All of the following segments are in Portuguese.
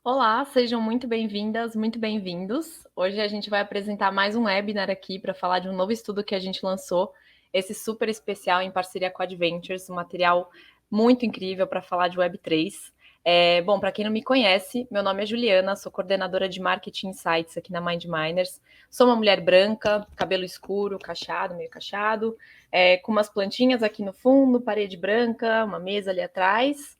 Olá, sejam muito bem-vindas, muito bem-vindos. Hoje a gente vai apresentar mais um webinar aqui para falar de um novo estudo que a gente lançou, esse super especial em parceria com a Adventures, um material muito incrível para falar de Web3. Bom, para quem não me conhece, meu nome é Juliana, sou coordenadora de Marketing Insights aqui na Mind Miners. Sou uma mulher branca, cabelo escuro, cacheado, meio cacheado, com umas plantinhas aqui no fundo, parede branca, uma mesa ali atrás.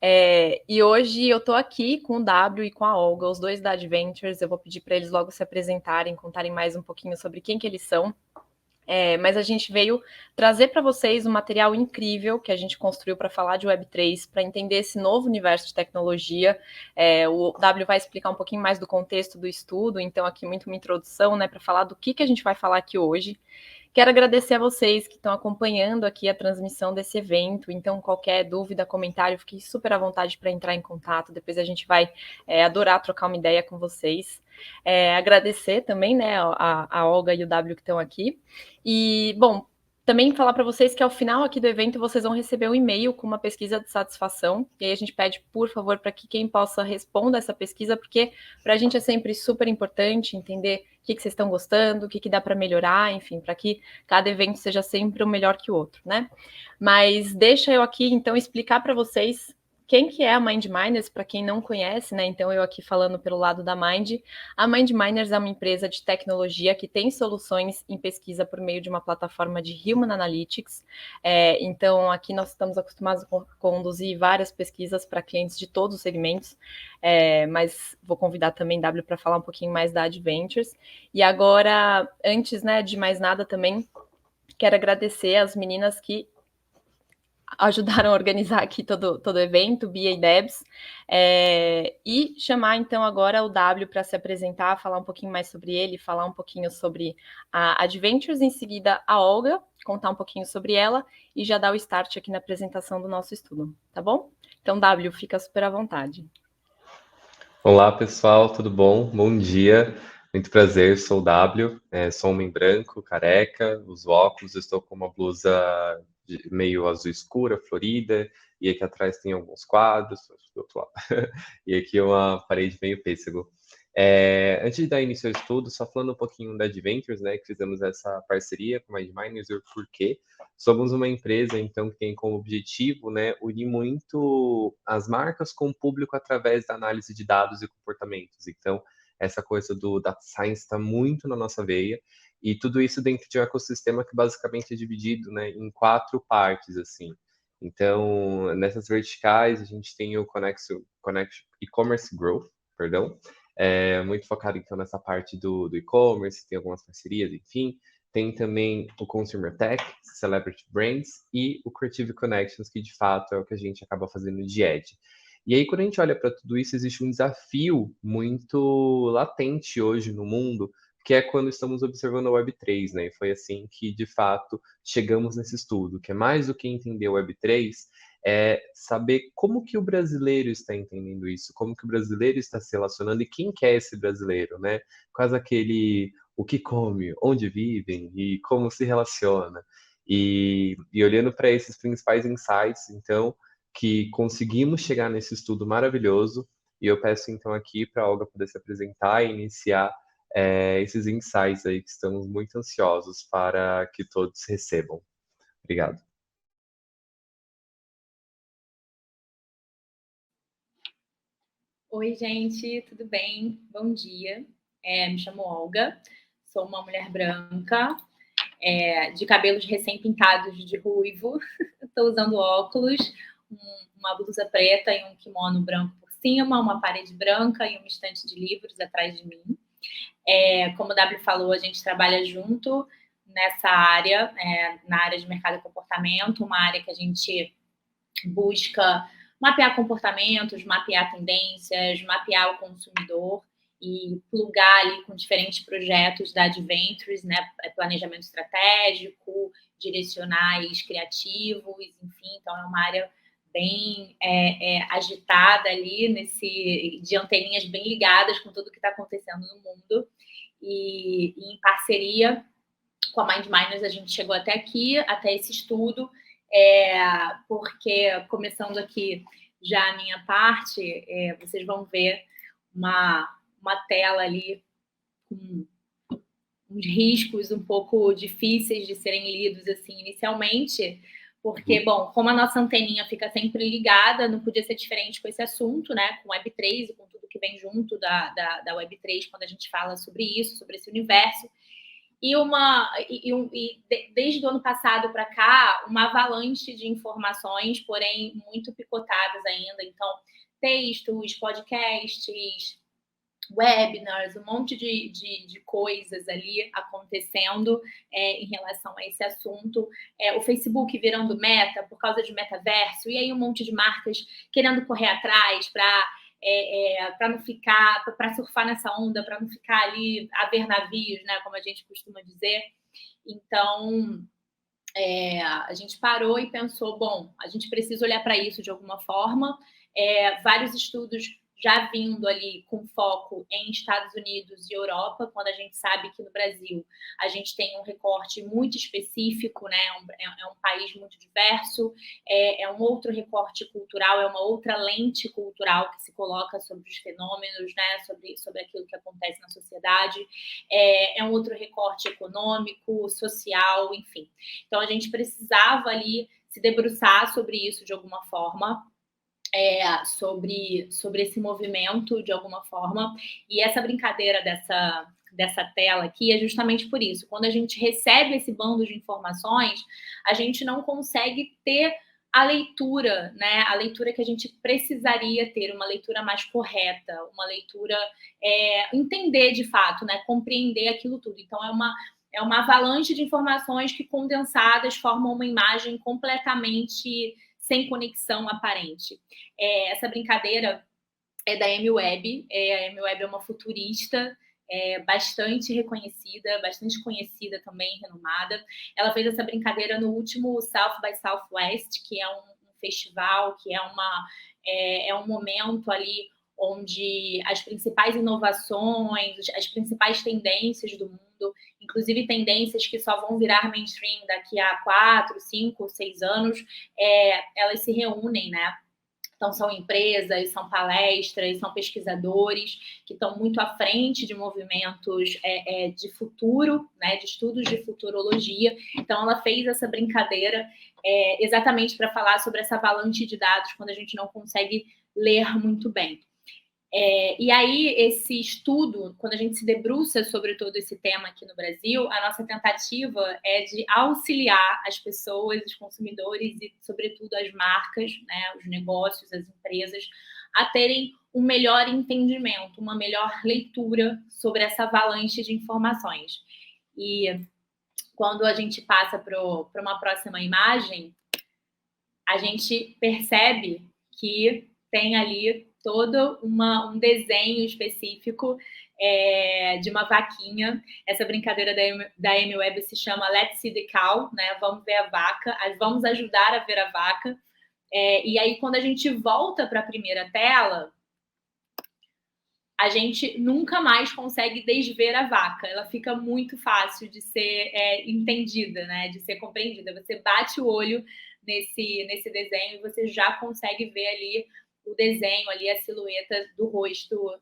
E hoje eu estou aqui com o W e com a Olga, os dois da Adventures. Eu vou pedir para eles logo se apresentarem, contarem mais um pouquinho sobre quem que eles são. Mas a gente veio trazer para vocês um material incrível que a gente construiu para falar de Web3, para entender esse novo universo de tecnologia. O W vai explicar um pouquinho mais do contexto do estudo, então aqui muito uma introdução, né, para falar do que a gente vai falar aqui hoje. Quero agradecer a vocês que estão acompanhando aqui a transmissão desse evento. Então, qualquer dúvida, comentário, fiquem super à vontade para entrar em contato. Depois a gente vai adorar trocar uma ideia com vocês. Agradecer também, né, a Olga e o W que estão aqui. E, bom, também falar para vocês que ao final aqui do evento vocês vão receber um e-mail com uma pesquisa de satisfação. E aí a gente pede, por favor, para que quem possa responda essa pesquisa, porque para a gente é sempre super importante entender o que vocês estão gostando, o que dá para melhorar, enfim, para que cada evento seja sempre um melhor que o outro, né? Mas deixa eu aqui, então, explicar para vocês quem que é a Mind Miners, para quem não conhece, né? Então, eu aqui falando pelo lado da Mind. A Mind Miners é uma empresa de tecnologia que tem soluções em pesquisa por meio de uma plataforma de Human Analytics. Então, aqui nós estamos acostumados a conduzir várias pesquisas para clientes de todos os segmentos, mas vou convidar também W para falar um pouquinho mais da Adventures. E agora, antes, né, de mais nada também, quero agradecer as meninas que ajudaram a organizar aqui todo o evento, Bia e Debs, e chamar então agora o W para se apresentar, falar um pouquinho mais sobre ele, falar um pouquinho sobre a Adventures, em seguida a Olga, contar um pouquinho sobre ela e já dar o start aqui na apresentação do nosso estudo, tá bom? Então, W, fica super à vontade. Olá, pessoal, tudo bom? Bom dia, muito prazer, sou o W, sou homem branco, careca, uso óculos, estou com uma blusa meio azul escura, florida, e aqui atrás tem alguns quadros, do outro lado, e aqui uma parede meio pêssego. Antes de dar início ao estudo, só falando um pouquinho da Adventures, né, que fizemos essa parceria com a Mindminers e o porquê. Somos uma empresa, então, que tem como objetivo, né, unir muito as marcas com o público através da análise de dados e comportamentos. Então, essa coisa do data science está muito na nossa veia, e tudo isso dentro de um ecossistema que basicamente é dividido, né, em 4 partes, assim. Então, nessas verticais, a gente tem o Connect E-Commerce Growth, perdão, muito focado então nessa parte do e-commerce, tem algumas parcerias, enfim. Tem também o Consumer Tech, Celebrity Brands e o Creative Connections, que de fato é o que a gente acaba fazendo de Edge. E aí, quando a gente olha para tudo isso, existe um desafio muito latente hoje no mundo, que é quando estamos observando a Web3, né? E foi assim que, de fato, chegamos nesse estudo, que é mais do que entender a Web3, é saber como que o brasileiro está entendendo isso, como que o brasileiro está se relacionando e quem que é esse brasileiro, né? Quase aquele o que come, onde vivem e como se relaciona. E olhando para esses principais insights, então, que conseguimos chegar nesse estudo maravilhoso, e eu peço então aqui para a Olga poder se apresentar e iniciar esses insights aí que estamos muito ansiosos para que todos recebam. Obrigado. Oi, gente, tudo bem? Bom dia. Me chamo Olga, sou uma mulher branca, de cabelos recém-pintados de ruivo. Estou usando óculos, uma blusa preta e um kimono branco por cima, uma parede branca e uma estante de livros atrás de mim. Como o W falou, a gente trabalha junto nessa área, na área de mercado e comportamento, uma área que a gente busca mapear comportamentos, mapear tendências, mapear o consumidor e plugar ali com diferentes projetos da Adventures, né? Planejamento estratégico, direcionais criativos, enfim, então é uma área bem agitada ali, de anteninhas bem ligadas com tudo que está acontecendo no mundo, e em parceria com a Mind Miners a gente chegou até aqui, até esse estudo, porque, começando aqui já a minha parte, vocês vão ver uma tela ali com uns riscos um pouco difíceis de serem lidos assim inicialmente, porque, bom, como a nossa anteninha fica sempre ligada, não podia ser diferente com esse assunto, né? Com Web3 e com tudo que vem junto da Web3 quando a gente fala sobre isso, sobre esse universo. Desde o ano passado para cá, uma avalanche de informações, porém muito picotadas ainda. Então, textos, podcasts, webinars, um monte de coisas ali acontecendo em relação a esse assunto. O Facebook virando meta por causa de metaverso, e aí um monte de marcas querendo correr atrás para não ficar, para surfar nessa onda, para não ficar ali a ver navios, né, como a gente costuma dizer. Então, a gente parou e pensou, bom, a gente precisa olhar para isso de alguma forma. Vários estudos já vindo ali com foco em Estados Unidos e Europa, quando a gente sabe que no Brasil a gente tem um recorte muito específico, né? É um país muito diverso, é um outro recorte cultural, é uma outra lente cultural que se coloca sobre os fenômenos, né? Sobre aquilo que acontece na sociedade, é um outro recorte econômico, social, enfim. Então, a gente precisava ali se debruçar sobre isso de alguma forma, sobre esse movimento de alguma forma, e essa brincadeira dessa tela aqui é justamente por isso. Quando a gente recebe esse bando de informações, a gente não consegue ter a leitura, né? A leitura que a gente precisaria ter, uma leitura mais correta, uma leitura, entender de fato, né? Compreender aquilo tudo. Então, é uma avalanche de informações que, condensadas, formam uma imagem completamente sem conexão aparente. Essa brincadeira é da Amy Webb. A Amy Webb é uma futurista bastante reconhecida, bastante conhecida também, renomada. Ela fez essa brincadeira no último South by Southwest, que é um festival, que é um momento ali onde as principais inovações, as principais tendências do mundo, inclusive tendências que só vão virar mainstream daqui a 4, 5, 6 anos, elas se reúnem, né? Então, são empresas, são palestras, são pesquisadores que estão muito à frente de movimentos de futuro, né, de estudos de futurologia. Então, ela fez essa brincadeira exatamente para falar sobre essa avalanche de dados quando a gente não consegue ler muito bem. E aí, esse estudo, quando a gente se debruça sobre todo esse tema aqui no Brasil, a nossa tentativa é de auxiliar as pessoas, os consumidores e, sobretudo, as marcas, né, os negócios, as empresas, a terem um melhor entendimento, uma melhor leitura sobre essa avalanche de informações. E quando a gente passa para uma próxima imagem, a gente percebe que tem ali todo um desenho específico de uma vaquinha. Essa brincadeira da Amy Webb se chama Let's See the Cow, né? Vamos ver a vaca, vamos ajudar a ver a vaca. E aí, quando a gente volta para a primeira tela, a gente nunca mais consegue desver a vaca. Ela fica muito fácil de ser entendida, né? De ser compreendida. Você bate o olho nesse desenho e você já consegue ver ali o desenho, ali a silhueta do rosto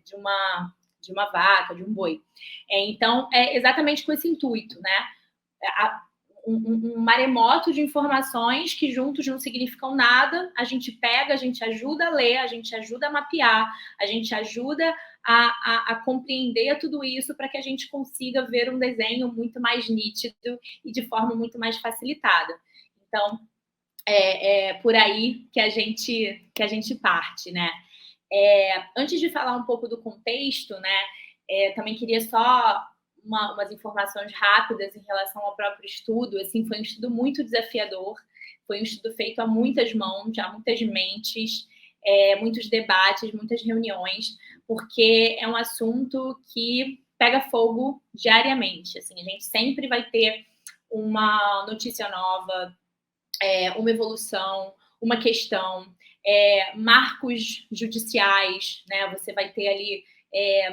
de uma vaca, de um boi. Então, é exatamente com esse intuito, né? Um maremoto de informações que juntos não significam nada, a gente pega, a gente ajuda a ler, a gente ajuda a mapear, a gente ajuda a compreender tudo isso para que a gente consiga ver um desenho muito mais nítido e de forma muito mais facilitada. Então, é por aí que a gente parte, né? Antes de falar um pouco do contexto, né? Também queria só umas informações rápidas em relação ao próprio estudo. Assim, foi um estudo muito desafiador, foi um estudo feito a muitas mãos, a muitas mentes, muitos debates, muitas reuniões, porque é um assunto que pega fogo diariamente. Assim, a gente sempre vai ter uma notícia nova, uma evolução, uma questão, marcos judiciais, né? Você vai ter ali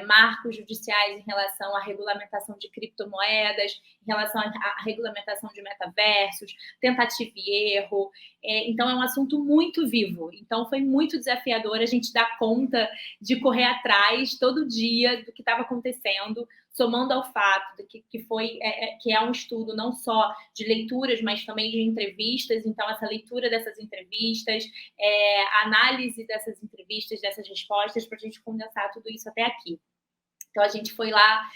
marcos judiciais em relação à regulamentação de criptomoedas, em relação à regulamentação de metaversos, tentativa e erro. Então, é um assunto muito vivo. Então, foi muito desafiador a gente dar conta de correr atrás todo dia do que estava acontecendo, somando ao fato de que é um estudo não só de leituras, mas também de entrevistas. Então, essa leitura dessas entrevistas, a análise dessas entrevistas, dessas respostas, para a gente condensar tudo isso até aqui. Então, a gente foi lá,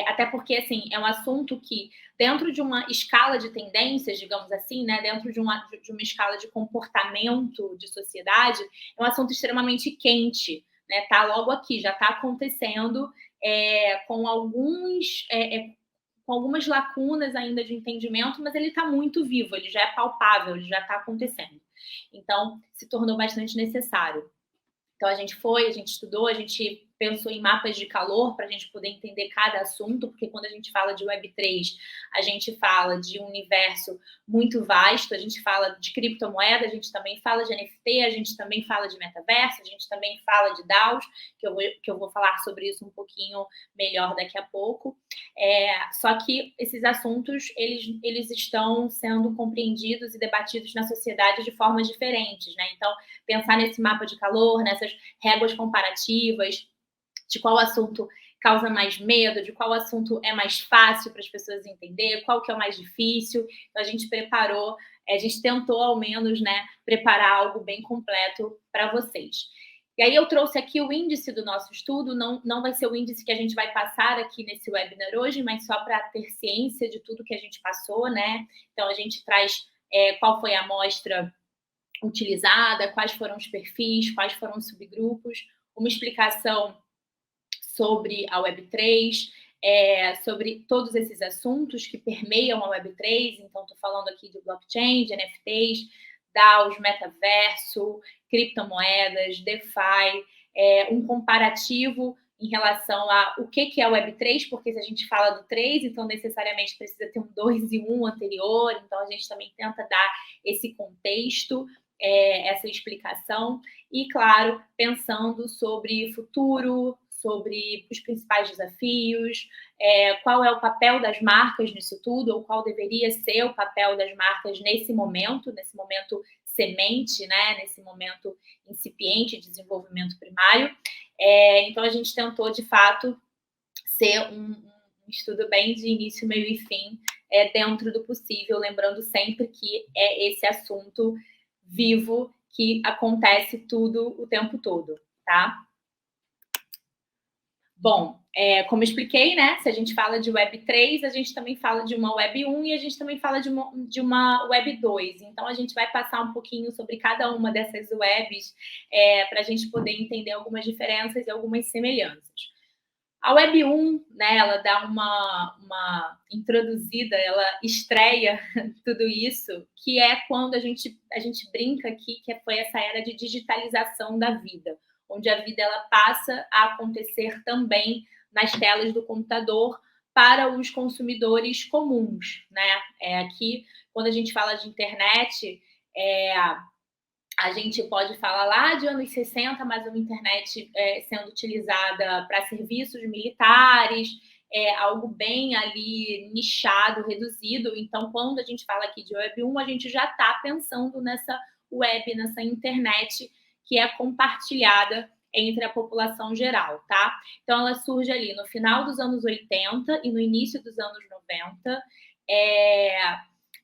até porque, assim, é um assunto que, dentro de uma escala de tendências, digamos assim, né, dentro de uma escala de comportamento de sociedade, é um assunto extremamente quente, né, tá logo aqui, já está acontecendo, com algumas lacunas ainda de entendimento, mas ele está muito vivo, ele já é palpável, ele já está acontecendo. Então, se tornou bastante necessário. Então, a gente estudou, a gente pensou em mapas de calor para a gente poder entender cada assunto, porque quando a gente fala de Web3, a gente fala de um universo muito vasto, a gente fala de criptomoeda, a gente também fala de NFT, a gente também fala de metaverso, a gente também fala de DAOs, que eu vou falar sobre isso um pouquinho melhor daqui a pouco. Só que esses assuntos, eles estão sendo compreendidos e debatidos na sociedade de formas diferentes, né? Então, pensar nesse mapa de calor, nessas réguas comparativas, de qual assunto causa mais medo, de qual assunto é mais fácil para as pessoas entenderem, qual que é o mais difícil. Então, a gente preparou, a gente tentou, ao menos, né, preparar algo bem completo para vocês. E aí eu trouxe aqui o índice do nosso estudo, não vai ser o índice que a gente vai passar aqui nesse webinar hoje, mas só para ter ciência de tudo que a gente passou, né? Então, a gente traz qual foi a amostra utilizada, quais foram os perfis, quais foram os subgrupos, uma explicação sobre a Web3, sobre todos esses assuntos que permeiam a Web3. Então, estou falando aqui de blockchain, de NFTs, DAOs, metaverso, criptomoedas, DeFi, um comparativo em relação a o que é a Web3, porque se a gente fala do 3, então necessariamente precisa ter um 2 e um anterior, então a gente também tenta dar esse contexto, essa explicação, e, claro, pensando sobre futuro, sobre os principais desafios, qual é o papel das marcas nisso tudo, ou qual deveria ser o papel das marcas nesse momento semente, né, nesse momento incipiente de desenvolvimento primário. Então, a gente tentou, de fato, ser um estudo bem de início, meio e fim, dentro do possível, lembrando sempre que é esse assunto vivo que acontece tudo o tempo todo, tá? Bom, como eu expliquei, né? Se a gente fala de Web3, a gente também fala de uma Web 1 e a gente também fala de uma Web 2. Então, a gente vai passar um pouquinho sobre cada uma dessas webs para a gente poder entender algumas diferenças e algumas semelhanças. A Web 1, né, ela dá uma introduzida, ela estreia tudo isso, que é quando a gente brinca aqui que foi essa era de digitalização da vida, onde a vida ela passa a acontecer também nas telas do computador para os consumidores comuns, né? Aqui, quando a gente fala de internet, a gente pode falar lá de anos 60, mas uma internet sendo utilizada para serviços militares, algo bem ali nichado, reduzido. Então, quando a gente fala aqui de Web 1, a gente já está pensando nessa web, nessa internet que é compartilhada entre a população geral, tá? Então, ela surge ali no final dos anos 80 e no início dos anos 90,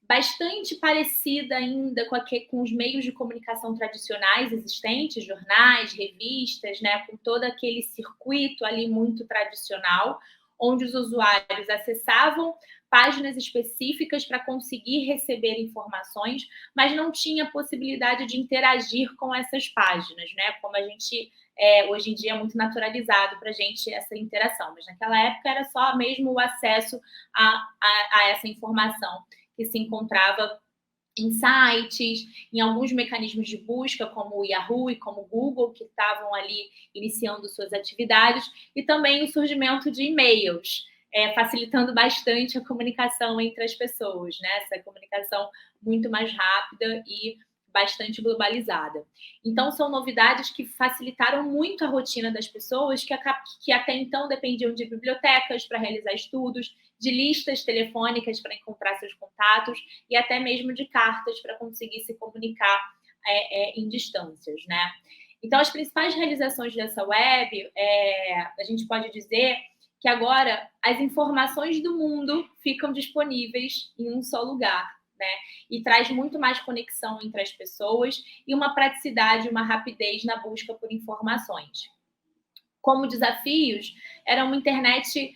bastante parecida ainda com os meios de comunicação tradicionais existentes, jornais, revistas, né, com todo aquele circuito ali muito tradicional, onde os usuários acessavam páginas específicas para conseguir receber informações, mas não tinha possibilidade de interagir com essas páginas, né? Como a gente hoje em dia é muito naturalizado para a gente essa interação, mas naquela época era só mesmo o acesso a essa informação que se encontrava em sites, em alguns mecanismos de busca, como o Yahoo e como o Google, que estavam ali iniciando suas atividades, e também o surgimento de e-mails, facilitando bastante a comunicação entre as pessoas, né? Essa comunicação muito mais rápida e bastante globalizada. Então, são novidades que facilitaram muito a rotina das pessoas que até então dependiam de bibliotecas para realizar estudos, de listas telefônicas para encontrar seus contatos e até mesmo de cartas para conseguir se comunicar em distâncias, né? Então, as principais realizações dessa web, a gente pode dizer que agora as informações do mundo ficam disponíveis em um só lugar, né? E traz muito mais conexão entre as pessoas e uma praticidade, uma rapidez na busca por informações. Como desafios, era uma internet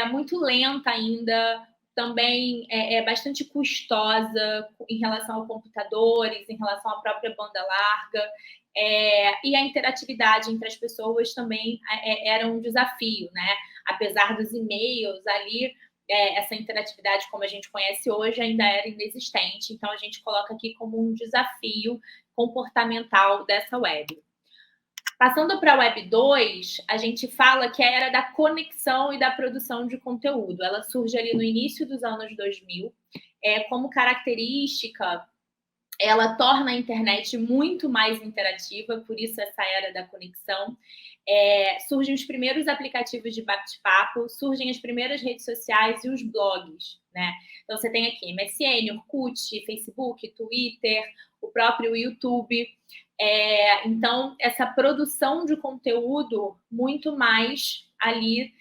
muito lenta ainda, também bastante custosa em relação a computadores, em relação à própria banda larga, e a interatividade entre as pessoas também era um desafio, né? Apesar dos e-mails ali, essa interatividade, como a gente conhece hoje, ainda era inexistente. Então, a gente coloca aqui como um desafio comportamental dessa web. Passando para a Web 2, a gente fala que é a era da conexão e da produção de conteúdo. Ela surge ali no início dos anos 2000. Como característica, ela torna a internet muito mais interativa, por isso essa era da conexão. Surgem os primeiros aplicativos de bate-papo, surgem as primeiras redes sociais e os blogs, né? Então, você tem aqui MSN, Orkut, Facebook, Twitter, o próprio YouTube. Então, essa produção de conteúdo muito mais ali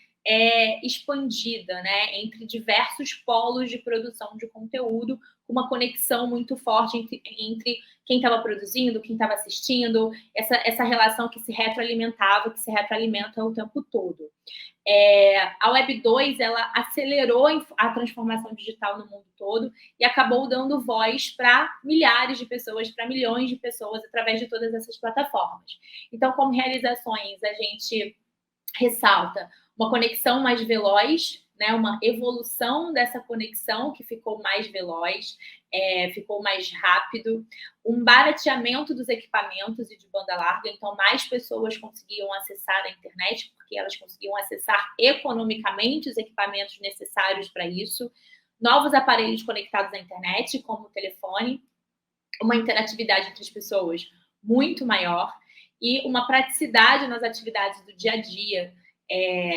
expandida, né? Entre diversos polos de produção de conteúdo, uma conexão muito forte entre quem estava produzindo, quem estava assistindo, essa relação que se retroalimentava, que se retroalimenta o tempo todo. A Web 2, ela acelerou a transformação digital no mundo todo e acabou dando voz para milhares de pessoas, para milhões de pessoas, através de todas essas plataformas. Então, como realizações, a gente ressalta uma conexão mais veloz, né, uma evolução dessa conexão que ficou mais veloz, ficou mais rápido, um barateamento dos equipamentos e de banda larga, então mais pessoas conseguiam acessar a internet, porque elas conseguiam acessar economicamente os equipamentos necessários para isso, novos aparelhos conectados à internet, como o telefone, uma interatividade entre as pessoas muito maior e uma praticidade nas atividades do dia a dia.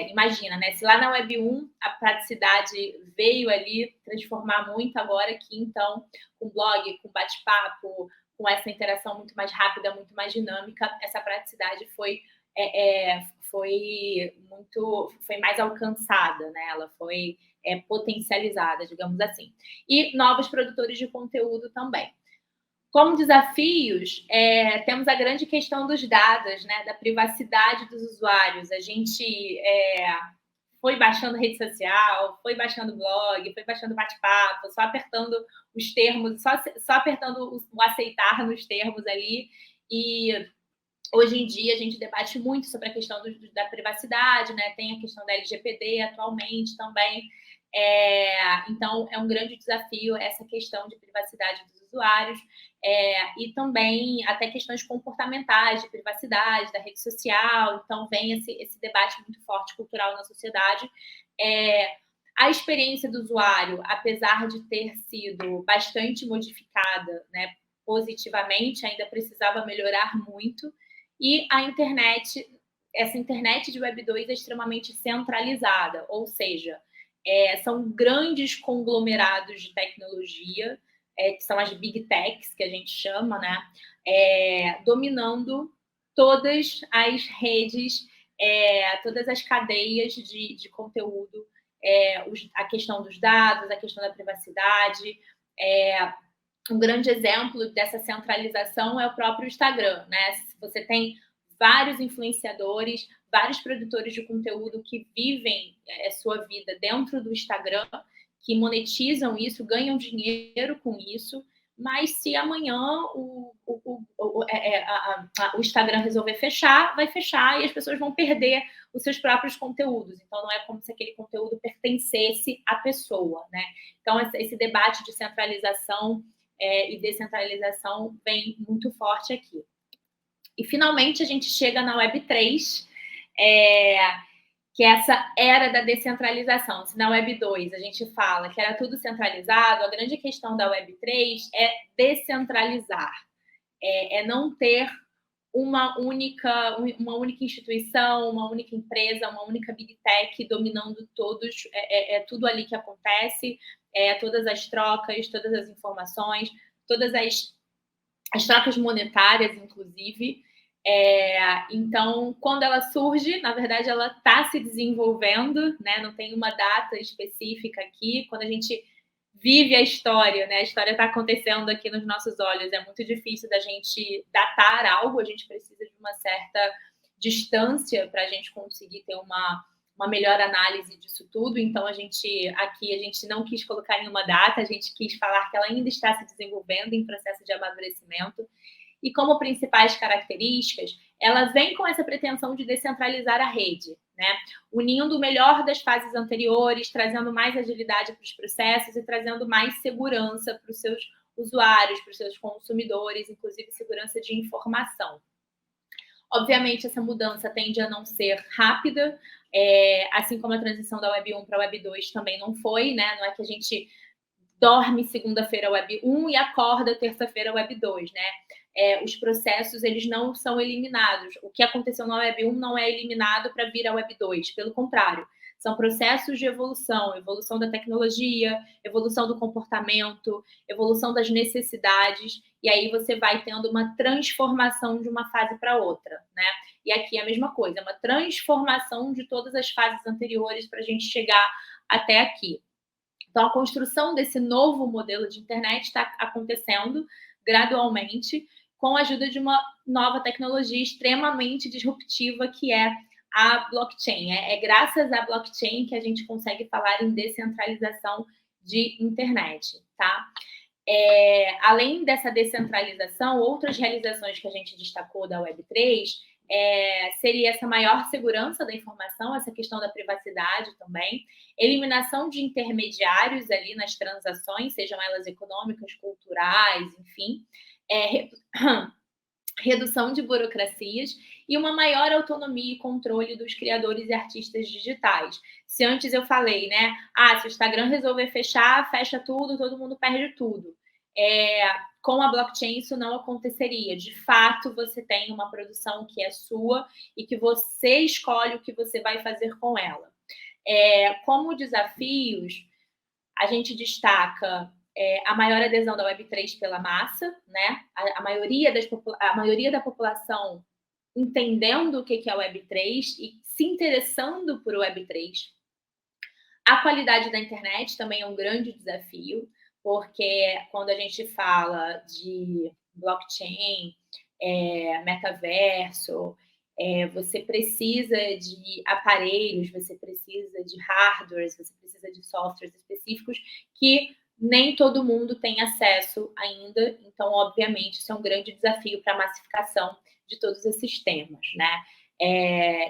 Imagina, né? Se lá na Web 1 a praticidade veio ali transformar muito, agora aqui, então, com blog, com bate-papo, com essa interação muito mais rápida, muito mais dinâmica, essa praticidade foi mais alcançada, né? Ela foi potencializada, digamos assim. E novos produtores de conteúdo também. Como desafios, temos a grande questão dos dados, né, da privacidade dos usuários. A gente foi baixando rede social, foi baixando blog, foi baixando bate-papo, só apertando os termos, só apertando o aceitar nos termos ali. E hoje em dia a gente debate muito sobre a questão da privacidade, né? Tem a questão da LGPD atualmente também. Então, é um grande desafio essa questão de privacidade dos usuários e também até questões comportamentais de privacidade da rede social. Então, vem esse debate muito forte cultural na sociedade. A experiência do usuário, apesar de ter sido bastante modificada, né, positivamente, ainda precisava melhorar muito. E a internet, essa internet de Web 2 é extremamente centralizada, ou seja, são grandes conglomerados de tecnologia, que são as big techs, que a gente chama, né? Dominando todas as redes, todas as cadeias de conteúdo, a questão dos dados, a questão da privacidade. Um grande exemplo dessa centralização é o próprio Instagram, né? Você tem vários influenciadores, vários produtores de conteúdo que vivem sua vida dentro do Instagram, que monetizam isso, ganham dinheiro com isso, mas se amanhã o Instagram resolver fechar, vai fechar e as pessoas vão perder os seus próprios conteúdos. Então, não é como se aquele conteúdo pertencesse à pessoa, né? Então, esse debate de centralização e descentralização vem muito forte aqui. E, finalmente, a gente chega na Web 3, que é essa era da descentralização. Se na Web 2 a gente fala que era tudo centralizado, a grande questão da Web 3 é descentralizar. é não ter uma única instituição, uma única empresa, uma única big tech dominando todos, tudo ali que acontece, todas as trocas, todas as informações, todas as trocas monetárias, inclusive. Então, quando ela surge, na verdade, ela está se desenvolvendo, né? Não tem uma data específica aqui. Quando a gente vive a história, né? A história está acontecendo aqui nos nossos olhos. É muito difícil da gente datar algo. A gente precisa de uma certa distância para a gente conseguir ter uma melhor análise disso tudo. Então, a gente não quis colocar nenhuma data. A gente quis falar que ela ainda está se desenvolvendo em processo de amadurecimento. E como principais características, ela vem com essa pretensão de descentralizar a rede, né? Unindo o melhor das fases anteriores, trazendo mais agilidade para os processos e trazendo mais segurança para os seus usuários, para os seus consumidores, inclusive segurança de informação. Obviamente, essa mudança tende a não ser rápida, assim como a transição da Web 1 para a Web 2 também não foi, né? Não é que a gente dorme segunda-feira Web 1 e acorda terça-feira Web 2, né? Os processos, eles não são eliminados. O que aconteceu na Web 1 não é eliminado para vir a Web 2, pelo contrário. São processos de evolução da tecnologia, evolução do comportamento, evolução das necessidades, e aí você vai tendo uma transformação de uma fase para outra, né? E aqui é a mesma coisa, é uma transformação de todas as fases anteriores para a gente chegar até aqui. Então, a construção desse novo modelo de internet está acontecendo gradualmente, com a ajuda de uma nova tecnologia extremamente disruptiva, que é a blockchain. É graças à blockchain que a gente consegue falar em descentralização de internet, tá? Além dessa descentralização, outras realizações que a gente destacou da Web3 seria essa maior segurança da informação, essa questão da privacidade também, eliminação de intermediários ali nas transações, sejam elas econômicas, culturais, enfim, redução de burocracias e uma maior autonomia e controle dos criadores e artistas digitais. Se antes eu falei, né? Se o Instagram resolver fechar, fecha tudo, todo mundo perde tudo. Com a blockchain isso não aconteceria. De fato, você tem uma produção que é sua e que você escolhe o que você vai fazer com ela. Como desafios, a gente destaca a maior adesão da Web3 pela massa, né? A maioria da população entendendo o que é a Web3 e se interessando por Web3. A qualidade da internet também é um grande desafio, porque quando a gente fala de blockchain, metaverso, você precisa de aparelhos, você precisa de hardwares, você precisa de softwares específicos que nem todo mundo tem acesso ainda. Então, obviamente, isso é um grande desafio para a massificação de todos esses temas, né?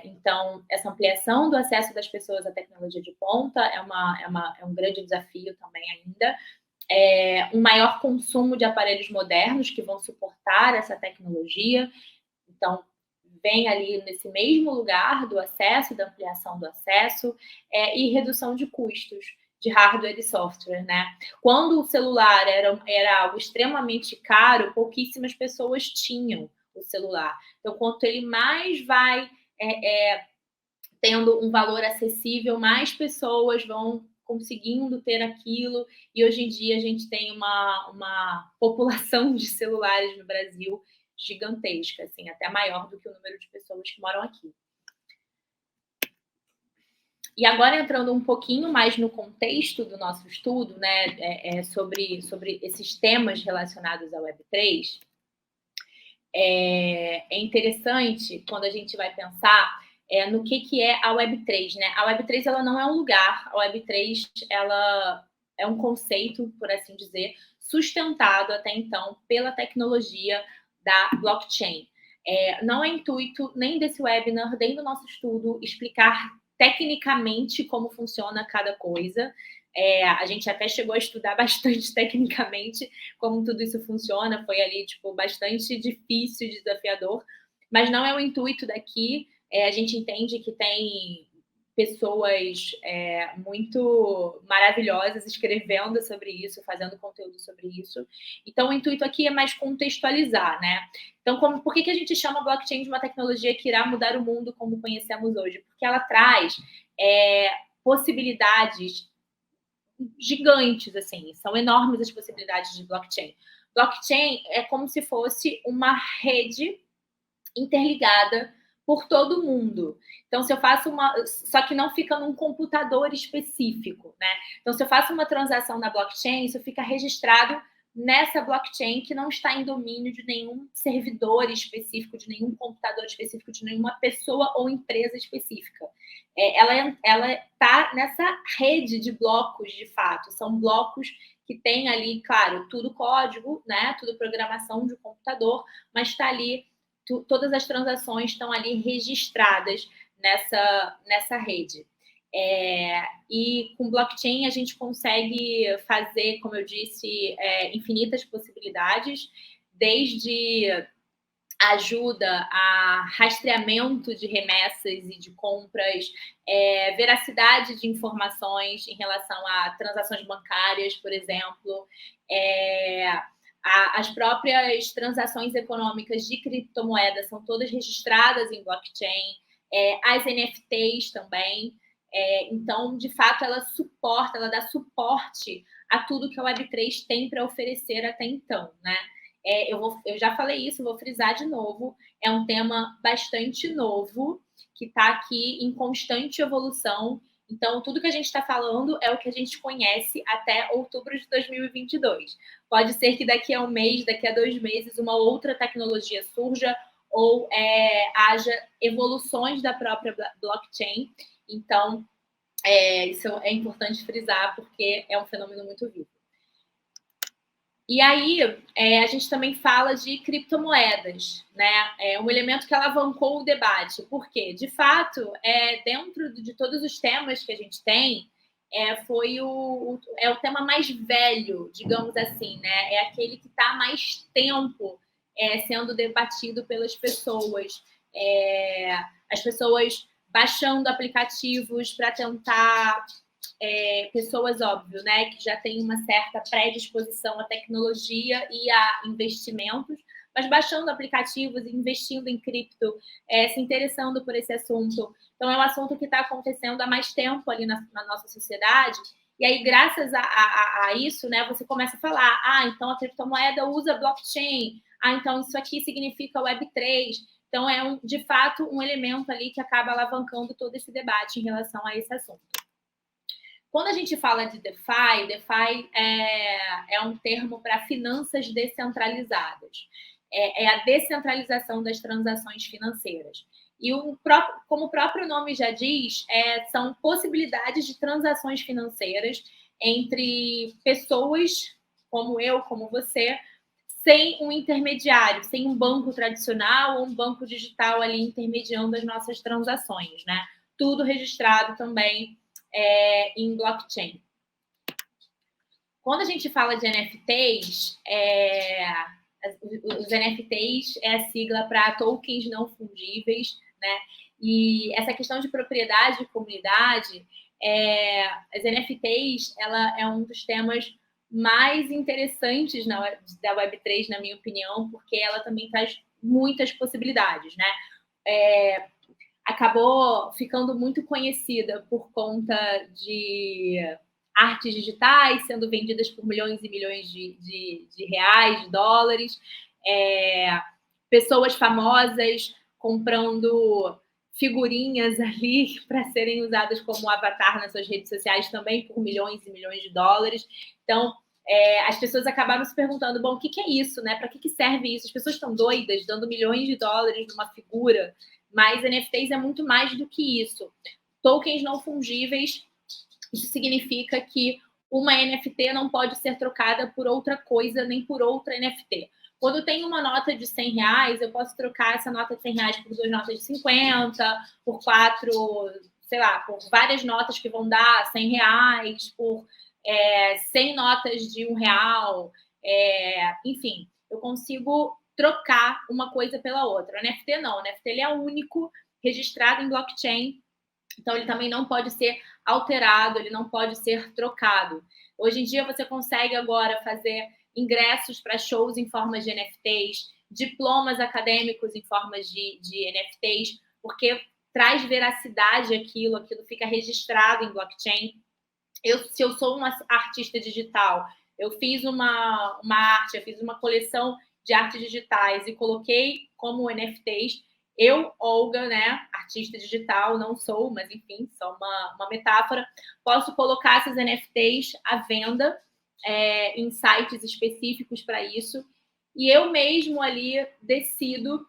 Então, essa ampliação do acesso das pessoas à tecnologia de ponta é um grande desafio também ainda. Um maior consumo de aparelhos modernos que vão suportar essa tecnologia. Então, vem ali nesse mesmo lugar do acesso, da ampliação do acesso, e redução de custos de hardware e software, né? Quando o celular era algo extremamente caro, pouquíssimas pessoas tinham o celular. Então, quanto ele mais vai tendo um valor acessível, mais pessoas vão conseguindo ter aquilo, e hoje em dia a gente tem uma população de celulares no Brasil gigantesca, assim, até maior do que o número de pessoas que moram aqui. E agora, entrando um pouquinho mais no contexto do nosso estudo, né, sobre esses temas relacionados à Web3, é interessante quando a gente vai pensar no que é a Web3, né? A Web3 ela não é um lugar, a Web3 ela é um conceito, por assim dizer, sustentado até então pela tecnologia da blockchain. Não é intuito nem desse webinar, nem do nosso estudo, explicar tecnicamente como funciona cada coisa. A gente até chegou a estudar bastante tecnicamente como tudo isso funciona, foi ali bastante difícil e desafiador, mas não é o intuito daqui. A gente entende que tem pessoas muito maravilhosas escrevendo sobre isso, fazendo conteúdo sobre isso. Então, o intuito aqui é mais contextualizar, né? Então, por que a gente chama blockchain de uma tecnologia que irá mudar o mundo como conhecemos hoje? Porque ela traz possibilidades gigantes, assim, são enormes as possibilidades de blockchain. Blockchain é como se fosse uma rede interligada por todo mundo. Então, se eu faço só que não fica num computador específico, né? Então, se eu faço uma transação na blockchain, isso fica registrado nessa blockchain que não está em domínio de nenhum servidor específico, de nenhum computador específico, de nenhuma pessoa ou empresa específica. Ela está nessa rede de blocos, de fato. São blocos que tem ali, claro, tudo código, né? Tudo programação de computador, mas está ali todas as transações estão ali registradas nessa rede. E com blockchain a gente consegue fazer, como eu disse, infinitas possibilidades, desde ajuda a rastreamento de remessas e de compras, veracidade de informações em relação a transações bancárias, por exemplo, as próprias transações econômicas de criptomoedas são todas registradas em blockchain, as NFTs também. Então, de fato, ela dá suporte a tudo que a Web3 tem para oferecer até então, né? Eu já falei isso, vou frisar de novo, é um tema bastante novo, que está aqui em constante evolução. Então, tudo que a gente está falando é o que a gente conhece até outubro de 2022. Pode ser que daqui a um mês, daqui a 2 meses, uma outra tecnologia surja ou haja evoluções da própria blockchain. Então, isso é importante frisar, porque é um fenômeno muito vivo. E aí, a gente também fala de criptomoedas, né? É um elemento que alavancou o debate. Por quê? De fato, dentro de todos os temas que a gente tem, foi o tema mais velho, digamos assim, né? É aquele que está há mais tempo sendo debatido pelas pessoas. As pessoas baixando aplicativos para tentar... pessoas, óbvio, né, que já têm uma certa predisposição à tecnologia e a investimentos, mas baixando aplicativos, investindo em cripto, se interessando por esse assunto. Então, é um assunto que está acontecendo há mais tempo ali na nossa sociedade, e aí, graças a isso, né, você começa a falar, então a criptomoeda usa blockchain, então isso aqui significa Web3. Então, de fato, um elemento ali que acaba alavancando todo esse debate em relação a esse assunto. Quando a gente fala de DeFi é um termo para finanças descentralizadas. É a descentralização das transações financeiras. E como o próprio nome já diz, são possibilidades de transações financeiras entre pessoas como eu, como você, sem um intermediário, sem um banco tradicional ou um banco digital ali intermediando as nossas transações, né? Tudo registrado também em blockchain. Quando a gente fala de NFTs, os NFTs é a sigla para tokens não fungíveis, né? E essa questão de propriedade e comunidade, as NFTs, ela é um dos temas mais interessantes da Web3, na minha opinião, porque ela também traz muitas possibilidades, né? Acabou ficando muito conhecida por conta de artes digitais sendo vendidas por milhões e milhões de reais, de dólares, pessoas famosas comprando figurinhas ali para serem usadas como avatar nas suas redes sociais também por milhões e milhões de dólares. Então, as pessoas acabaram se perguntando, bom, o que é isso, né? Para que serve isso? As pessoas estão doidas, dando milhões de dólares numa figura, mas NFTs é muito mais do que isso. Tokens não fungíveis, isso significa que uma NFT não pode ser trocada por outra coisa, nem por outra NFT. Quando eu tenho uma nota de R$100, eu posso trocar essa nota de R$100 por 2 notas de 50, por 4, sei lá, por várias notas que vão dar R$100, por 100 notas de R$1, enfim, eu consigo trocar uma coisa pela outra. O NFT não, o NFT ele é único, registrado em blockchain, Então, ele também não pode ser alterado, ele não pode ser trocado. Hoje em dia, você consegue agora fazer ingressos para shows em formas de NFTs, diplomas acadêmicos em formas de NFTs, porque traz veracidade aquilo fica registrado em blockchain. Se eu sou uma artista digital, eu fiz uma arte, eu fiz uma coleção de artes digitais e coloquei como NFTs, eu, Olga, né, artista digital, não sou, mas enfim, só uma metáfora, posso colocar essas NFTs à venda em sites específicos para isso, e eu mesmo ali decido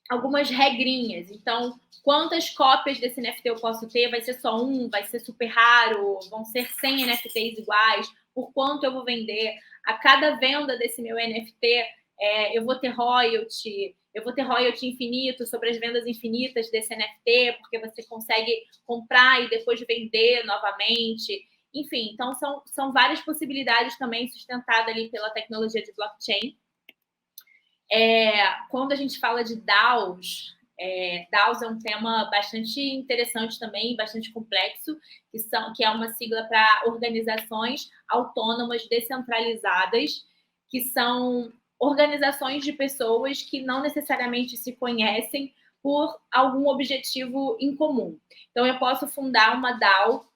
algumas regrinhas. Então, quantas cópias desse NFT eu posso ter? Vai ser só um? Vai ser super raro? Vão ser 100 NFTs iguais? Por quanto eu vou vender? A cada venda desse meu NFT, eu vou ter royalty. Eu vou ter royalty infinito sobre as vendas infinitas desse NFT, porque você consegue comprar e depois vender novamente. Enfim, então são várias possibilidades também sustentadas ali pela tecnologia de blockchain. Quando a gente fala de DAOs, DAOs é um tema bastante interessante também, bastante complexo, que é uma sigla para organizações autônomas descentralizadas, que são organizações de pessoas que não necessariamente se conhecem por algum objetivo em comum. Então, eu posso fundar uma DAO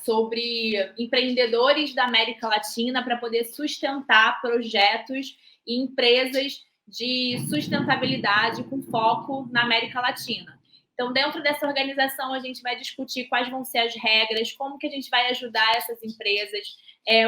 sobre empreendedores da América Latina para poder sustentar projetos e empresas de sustentabilidade com foco na América Latina. Então, dentro dessa organização, a gente vai discutir quais vão ser as regras, como que a gente vai ajudar essas empresas,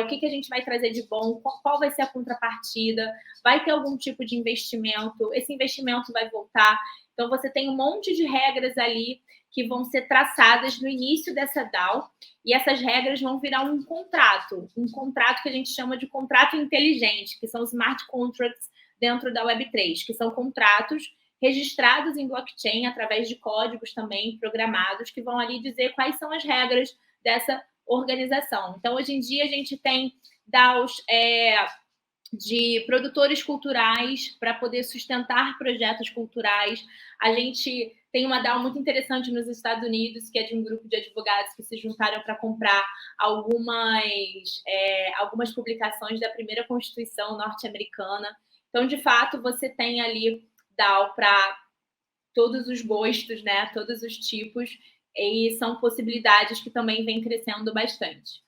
o que a gente vai trazer de bom, qual vai ser a contrapartida, vai ter algum tipo de investimento, esse investimento vai voltar. Então, você tem um monte de regras ali que vão ser traçadas no início dessa DAO, e essas regras vão virar um contrato que a gente chama de contrato inteligente, que são os smart contracts dentro da Web3, que são contratos registrados em blockchain através de códigos também programados, que vão ali dizer quais são as regras dessa organização. Então, hoje em dia, a gente tem DAOs de produtores culturais para poder sustentar projetos culturais. A gente tem uma DAO muito interessante nos Estados Unidos, que é de um grupo de advogados que se juntaram para comprar algumas publicações da primeira Constituição norte-americana. Então, de fato, você tem ali DAO para todos os gostos, né? Todos os tipos, e são possibilidades que também vêm crescendo bastante.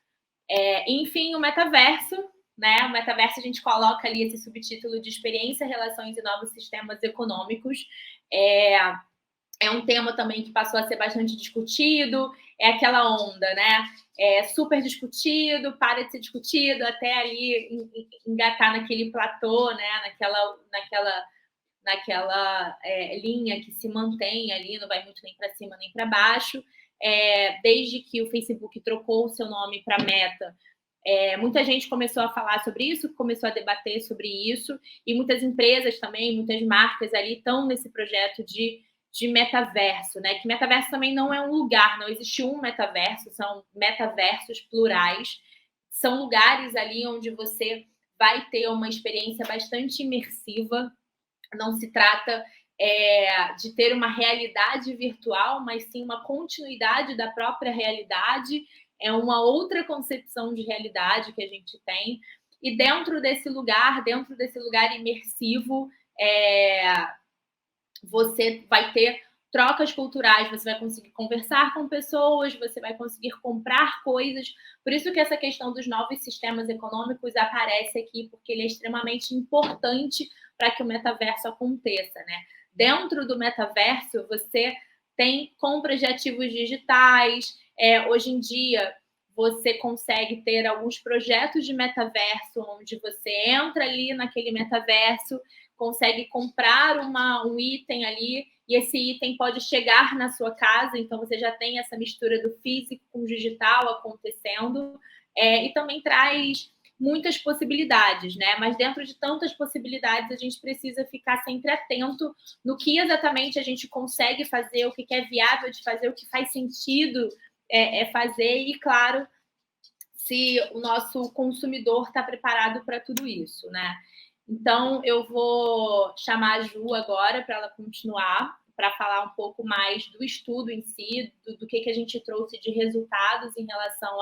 Enfim, o metaverso, né? O metaverso a gente coloca ali esse subtítulo de experiência, relações e novos sistemas econômicos. É um tema também que passou a ser bastante discutido, é aquela onda, né? É super discutido, para de ser discutido, até ali engatar naquele platô, né? Naquela linha que se mantém ali, não vai muito nem para cima nem para baixo. Desde que o Facebook trocou o seu nome para Meta, muita gente começou a falar sobre isso, começou a debater sobre isso, e muitas empresas também, muitas marcas ali estão nesse projeto de metaverso, né? Que metaverso também não é um lugar, não existe um metaverso, são metaversos plurais, são lugares ali onde você vai ter uma experiência bastante imersiva. Não se trata de ter uma realidade virtual, mas sim uma continuidade da própria realidade, é uma outra concepção de realidade que a gente tem, e dentro desse lugar imersivo, você vai ter trocas culturais, você vai conseguir conversar com pessoas, você vai conseguir comprar coisas. Por isso que essa questão dos novos sistemas econômicos aparece aqui, porque ele é extremamente importante para que o metaverso aconteça, né? Dentro do metaverso, você tem compras de ativos digitais. Hoje em dia, você consegue ter alguns projetos de metaverso, onde você entra ali naquele metaverso, consegue comprar um item ali, e esse item pode chegar na sua casa, então você já tem essa mistura do físico com o digital acontecendo, e também traz muitas possibilidades, né? Mas dentro de tantas possibilidades, a gente precisa ficar sempre atento no que exatamente a gente consegue fazer, o que é viável de fazer, o que faz sentido fazer, e, claro, se o nosso consumidor está preparado para tudo isso, né? Então, eu vou chamar a Ju agora para ela continuar para falar um pouco mais do estudo em si, do que a gente trouxe de resultados em relação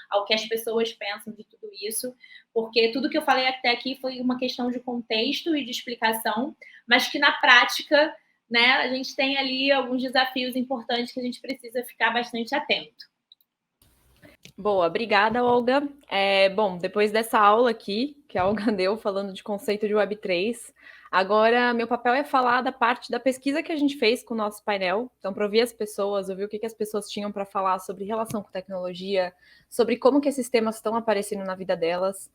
ao que as pessoas pensam de tudo isso, porque tudo que eu falei até aqui foi uma questão de contexto e de explicação, mas que na prática, né, a gente tem ali alguns desafios importantes que a gente precisa ficar bastante atento. Boa, obrigada, Olga. Bom, depois dessa aula aqui, que a Olga deu falando de conceito de Web3, agora meu papel é falar da parte da pesquisa que a gente fez com o nosso painel. Então, para ouvir as pessoas, ouvir o que as pessoas tinham para falar sobre relação com tecnologia, sobre como que esses temas estão aparecendo na vida delas.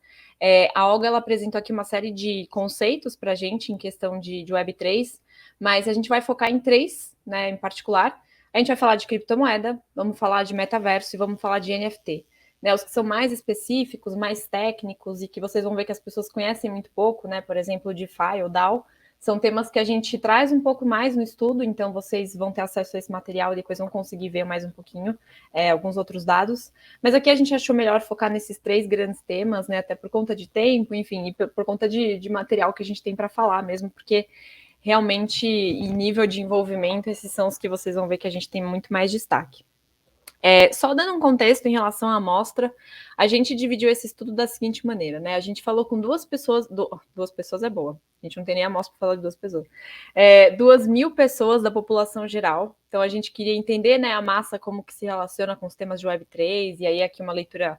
A Olga, ela apresentou aqui uma série de conceitos para a gente em questão de Web3, mas a gente vai focar em 3, né, em particular. A gente vai falar de criptomoeda, vamos falar de metaverso e vamos falar de NFT. Né, os que são mais específicos, mais técnicos e que vocês vão ver que as pessoas conhecem muito pouco, né? Por exemplo, DeFi ou DAO, são temas que a gente traz um pouco mais no estudo, então vocês vão ter acesso a esse material e depois vão conseguir ver mais um pouquinho alguns outros dados. Mas aqui a gente achou melhor focar nesses 3 grandes temas, né? Até por conta de tempo, enfim, e por conta de material que a gente tem para falar mesmo, porque realmente, em nível de envolvimento, esses são os que vocês vão ver que a gente tem muito mais destaque. Só dando um contexto em relação à amostra, a gente dividiu esse estudo da seguinte maneira, né? A gente falou com 2 pessoas, 2 pessoas é boa, a gente não tem nem amostra para falar de 2 pessoas, 2.000 pessoas da população geral, então a gente queria entender, né, a massa, como que se relaciona com os temas de Web3, e aí aqui uma leitura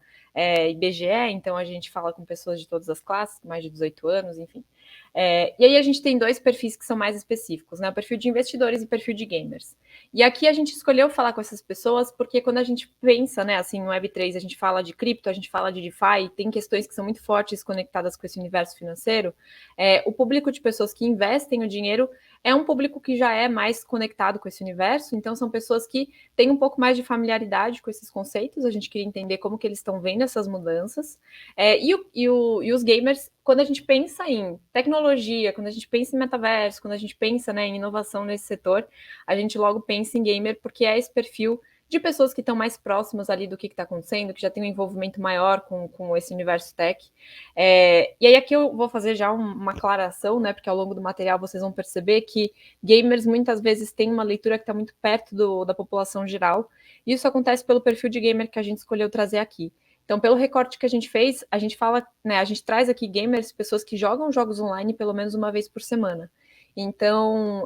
IBGE, então a gente fala com pessoas de todas as classes, mais de 18 anos, enfim. E aí a gente tem 2 perfis que são mais específicos, né? O perfil de investidores e o perfil de gamers. E aqui a gente escolheu falar com essas pessoas porque quando a gente pensa, né, assim, no Web3, a gente fala de cripto, a gente fala de DeFi, tem questões que são muito fortes conectadas com esse universo financeiro. O público de pessoas que investem o dinheiro é um público que já é mais conectado com esse universo, então são pessoas que têm um pouco mais de familiaridade com esses conceitos, a gente queria entender como que eles estão vendo essas mudanças. E os gamers, quando a gente pensa em tecnologia, quando a gente pensa em metaverso, quando a gente pensa, né, em inovação nesse setor, a gente logo pensa em gamer, porque é esse perfil de pessoas que estão mais próximas ali do que está acontecendo, que já tem um envolvimento maior com esse universo tech. E aí aqui eu vou fazer já uma aclaração, né, porque ao longo do material vocês vão perceber que gamers muitas vezes têm uma leitura que está muito perto da população geral, e isso acontece pelo perfil de gamer que a gente escolheu trazer aqui. Então, pelo recorte que a gente fez, a gente fala, né, a gente traz aqui gamers, pessoas que jogam jogos online pelo menos uma vez por semana. Então,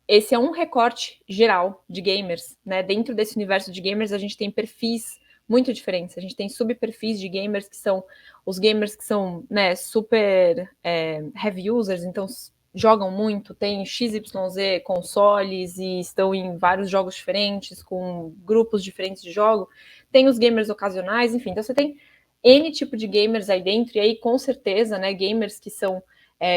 esse é um recorte geral de gamers, né? Dentro desse universo de gamers, a gente tem perfis muito diferentes. A gente tem subperfis de gamers que são os gamers que são, né, super heavy users, então jogam muito, tem XYZ consoles e estão em vários jogos diferentes, com grupos diferentes de jogo. Tem os gamers ocasionais, enfim. Então você tem N tipo de gamers aí dentro, e aí com certeza, né, gamers que são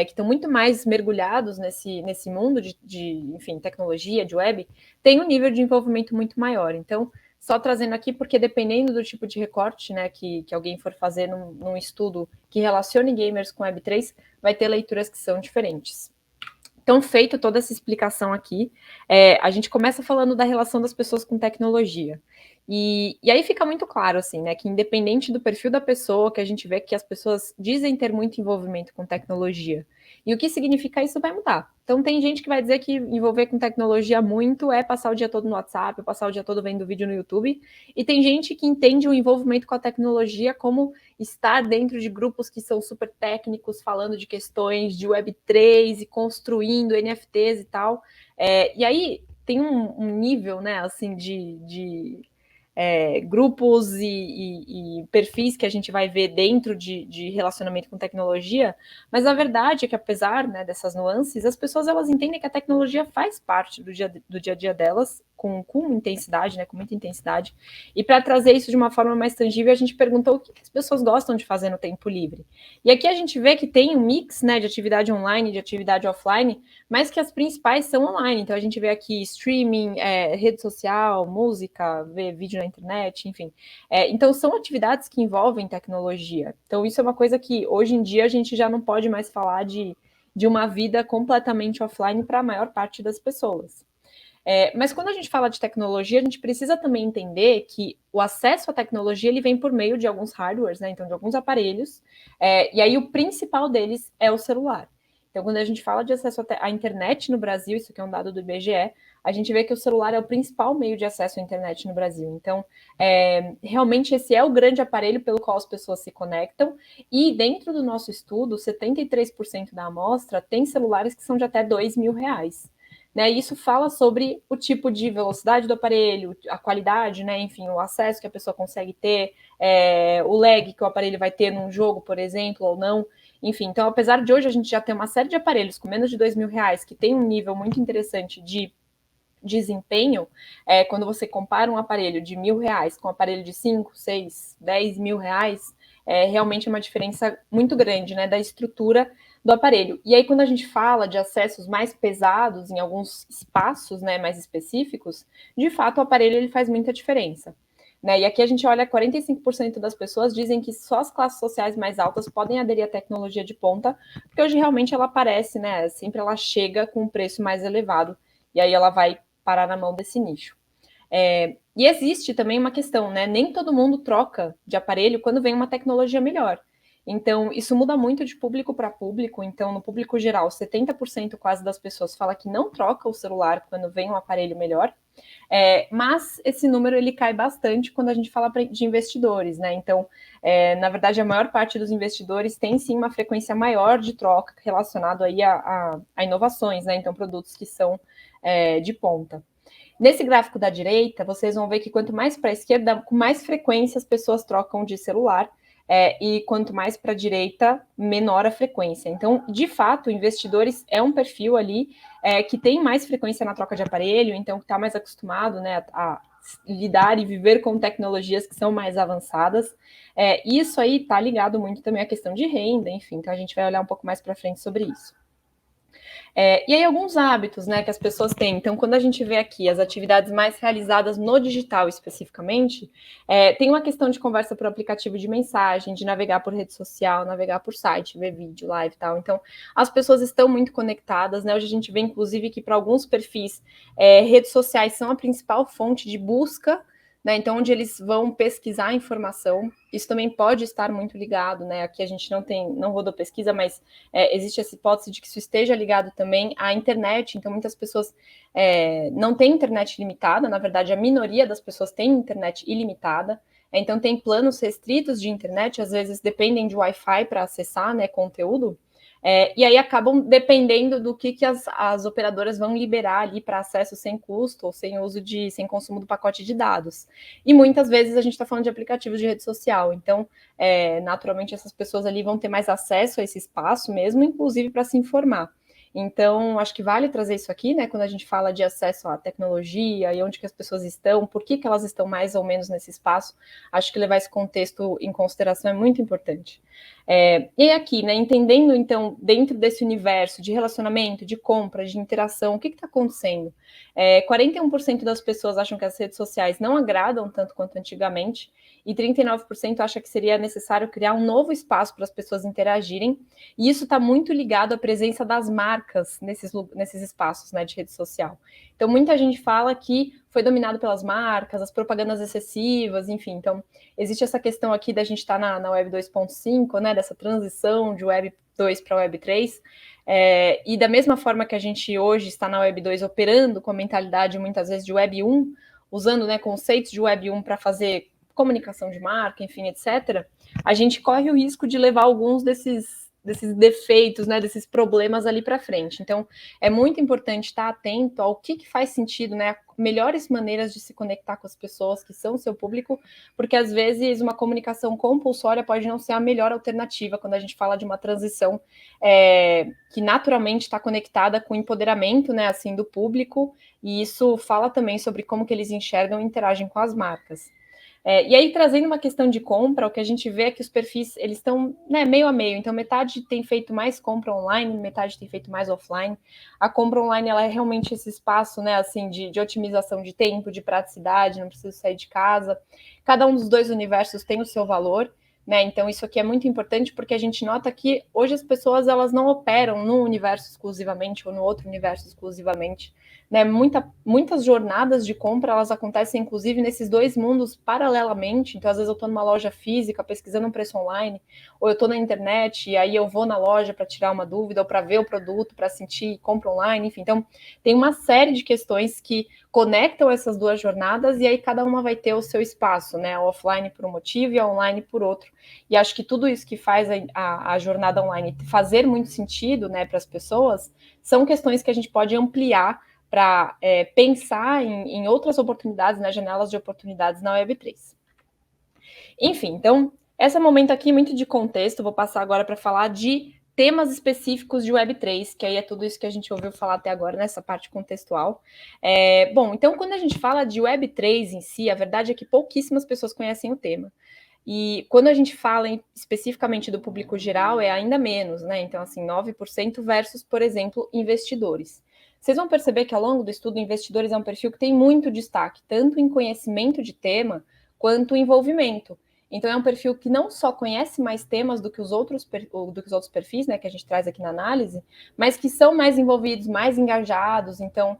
que estão muito mais mergulhados nesse mundo de enfim, tecnologia, de web, tem um nível de envolvimento muito maior. Então, só trazendo aqui, porque dependendo do tipo de recorte, né, que alguém for fazer num estudo que relacione gamers com Web3, vai ter leituras que são diferentes. Então, feito toda essa explicação aqui, a gente começa falando da relação das pessoas com tecnologia. E aí fica muito claro, assim, né, que independente do perfil da pessoa, que a gente vê que as pessoas dizem ter muito envolvimento com tecnologia. E o que significa isso vai mudar. Então, tem gente que vai dizer que envolver com tecnologia muito é passar o dia todo no WhatsApp, passar o dia todo vendo vídeo no YouTube. E tem gente que entende o envolvimento com a tecnologia como estar dentro de grupos que são super técnicos, falando de questões de Web3 e construindo NFTs e tal. E aí tem um nível, né, assim, de grupos e perfis que a gente vai ver dentro de relacionamento com tecnologia, mas a verdade é que, apesar, né, dessas nuances, as pessoas elas entendem que a tecnologia faz parte do dia a dia delas, com intensidade, né, com muita intensidade, e para trazer isso de uma forma mais tangível, a gente perguntou o que as pessoas gostam de fazer no tempo livre. E aqui a gente vê que tem um mix, né, de atividade online e de atividade offline, mas que as principais são online. Então a gente vê aqui streaming, rede social, música, ver vídeo na internet, enfim. Então são atividades que envolvem tecnologia. Então isso é uma coisa que hoje em dia a gente já não pode mais falar de uma vida completamente offline para a maior parte das pessoas. Mas quando a gente fala de tecnologia, a gente precisa também entender que o acesso à tecnologia ele vem por meio de alguns hardwares, né? Então de alguns aparelhos, e aí o principal deles é o celular. Então, quando a gente fala de acesso à internet no Brasil, isso aqui é um dado do IBGE, a gente vê que o celular é o principal meio de acesso à internet no Brasil. Então, realmente esse é o grande aparelho pelo qual as pessoas se conectam. E dentro do nosso estudo, 73% da amostra tem celulares que são de até R$2.000. Né, isso fala sobre o tipo de velocidade do aparelho, a qualidade, né, enfim, o acesso que a pessoa consegue ter, o lag que o aparelho vai ter num jogo, por exemplo, ou não. Enfim, então, apesar de hoje a gente já ter uma série de aparelhos com menos de R$2.000 que tem um nível muito interessante de desempenho, quando você compara um aparelho de R$1.000 com um aparelho de 5, 6, 10 mil reais, realmente é uma diferença muito grande, né, da estrutura do aparelho. E aí, quando a gente fala de acessos mais pesados em alguns espaços, né, mais específicos, de fato o aparelho ele faz muita diferença. Né? E aqui a gente olha, 45% das pessoas dizem que só as classes sociais mais altas podem aderir à tecnologia de ponta, porque hoje realmente ela aparece, né, sempre ela chega com um preço mais elevado, e aí ela vai parar na mão desse nicho. E existe também uma questão, né? Nem todo mundo troca de aparelho quando vem uma tecnologia melhor. Então, isso muda muito de público para público. Então, no público geral, 70% quase das pessoas fala que não troca o celular quando vem um aparelho melhor. Mas esse número ele cai bastante quando a gente fala de investidores, né? Então, na verdade, a maior parte dos investidores tem sim uma frequência maior de troca relacionado aí a inovações, né? Então, produtos que são de ponta. Nesse gráfico da direita, vocês vão ver que quanto mais para a esquerda, com mais frequência as pessoas trocam de celular, e quanto mais para a direita, menor a frequência. Então, de fato, investidores é um perfil ali que tem mais frequência na troca de aparelho, então que está mais acostumado, né, a lidar e viver com tecnologias que são mais avançadas. Isso aí está ligado muito também à questão de renda, enfim, então a gente vai olhar um pouco mais para frente sobre isso. E aí, alguns hábitos, né, que as pessoas têm. Então, quando a gente vê aqui as atividades mais realizadas no digital especificamente, tem uma questão de conversa por aplicativo de mensagem, de navegar por rede social, navegar por site, ver vídeo, live e tal. Então, as pessoas estão muito conectadas, né? Hoje a gente vê, inclusive, que para alguns perfis, redes sociais são a principal fonte de busca, né, então, onde eles vão pesquisar informação. Isso também pode estar muito ligado, né? Aqui a gente não rodou pesquisa, mas existe essa hipótese de que isso esteja ligado também à internet. Então, muitas pessoas não têm internet limitada, na verdade, a minoria das pessoas tem internet ilimitada. Então, tem planos restritos de internet, às vezes dependem de Wi-Fi para acessar, né, conteúdo. E aí acabam dependendo do que as operadoras vão liberar ali para acesso sem custo ou sem consumo do pacote de dados. E muitas vezes a gente está falando de aplicativos de rede social, então naturalmente essas pessoas ali vão ter mais acesso a esse espaço mesmo, inclusive para se informar. Então, acho que vale trazer isso aqui, né? Quando a gente fala de acesso à tecnologia e onde que as pessoas estão, por que elas estão mais ou menos nesse espaço, acho que levar esse contexto em consideração é muito importante. E aqui, né, entendendo, então, dentro desse universo de relacionamento, de compra, de interação, o que está acontecendo? 41% das pessoas acham que as redes sociais não agradam tanto quanto antigamente, e 39% acha que seria necessário criar um novo espaço para as pessoas interagirem, e isso está muito ligado à presença das marcas nesses espaços, né, de rede social. Então, muita gente fala que foi dominado pelas marcas, as propagandas excessivas, enfim. Então, existe essa questão aqui da gente estar na Web 2.5, né, dessa transição de Web 2 para Web 3, e da mesma forma que a gente hoje está na Web 2 operando com a mentalidade, muitas vezes, de Web 1, usando, né, conceitos de Web 1 para fazer comunicação de marca, enfim, etc., a gente corre o risco de levar alguns desses defeitos, né, desses problemas ali para frente. Então, é muito importante estar atento ao que faz sentido, né, melhores maneiras de se conectar com as pessoas que são o seu público, porque às vezes uma comunicação compulsória pode não ser a melhor alternativa quando a gente fala de uma transição que naturalmente está conectada com o empoderamento, né, assim, do público, e isso fala também sobre como que eles enxergam e interagem com as marcas. E aí, trazendo uma questão de compra, o que a gente vê é que os perfis, eles estão, né, meio a meio. Então, metade tem feito mais compra online, metade tem feito mais offline. A compra online, ela é realmente esse espaço, né, assim, de otimização de tempo, de praticidade, não preciso sair de casa. Cada um dos dois universos tem o seu valor. né? Então, isso aqui é muito importante porque a gente nota que hoje as pessoas elas não operam num universo exclusivamente ou no outro universo exclusivamente, né? Muitas jornadas de compra elas acontecem inclusive nesses dois mundos paralelamente. Então, às vezes eu estou numa loja física pesquisando um preço online, ou eu estou na internet e aí eu vou na loja para tirar uma dúvida ou para ver o produto, para sentir compra online, enfim. Então, tem uma série de questões que conectam essas duas jornadas e aí cada uma vai ter o seu espaço, né? Offline por um motivo e online por outro. E acho que tudo isso que faz a jornada online fazer muito sentido, né, para as pessoas, são questões que a gente pode ampliar para pensar em outras oportunidades, né, janelas de oportunidades na Web3. Enfim, então, esse momento aqui muito de contexto, vou passar agora para falar de temas específicos de Web3, que aí é tudo isso que a gente ouviu falar até agora nessa parte contextual. Bom, então quando a gente fala de Web3 em si, a verdade é que pouquíssimas pessoas conhecem o tema. E quando a gente fala especificamente do público geral, é ainda menos, né? Então, assim, 9% versus, por exemplo, investidores. Vocês vão perceber que ao longo do estudo, investidores é um perfil que tem muito destaque, tanto em conhecimento de tema, quanto envolvimento. Então, é um perfil que não só conhece mais temas do que os outros perfis, né, que a gente traz aqui na análise, mas que são mais envolvidos, mais engajados. Então,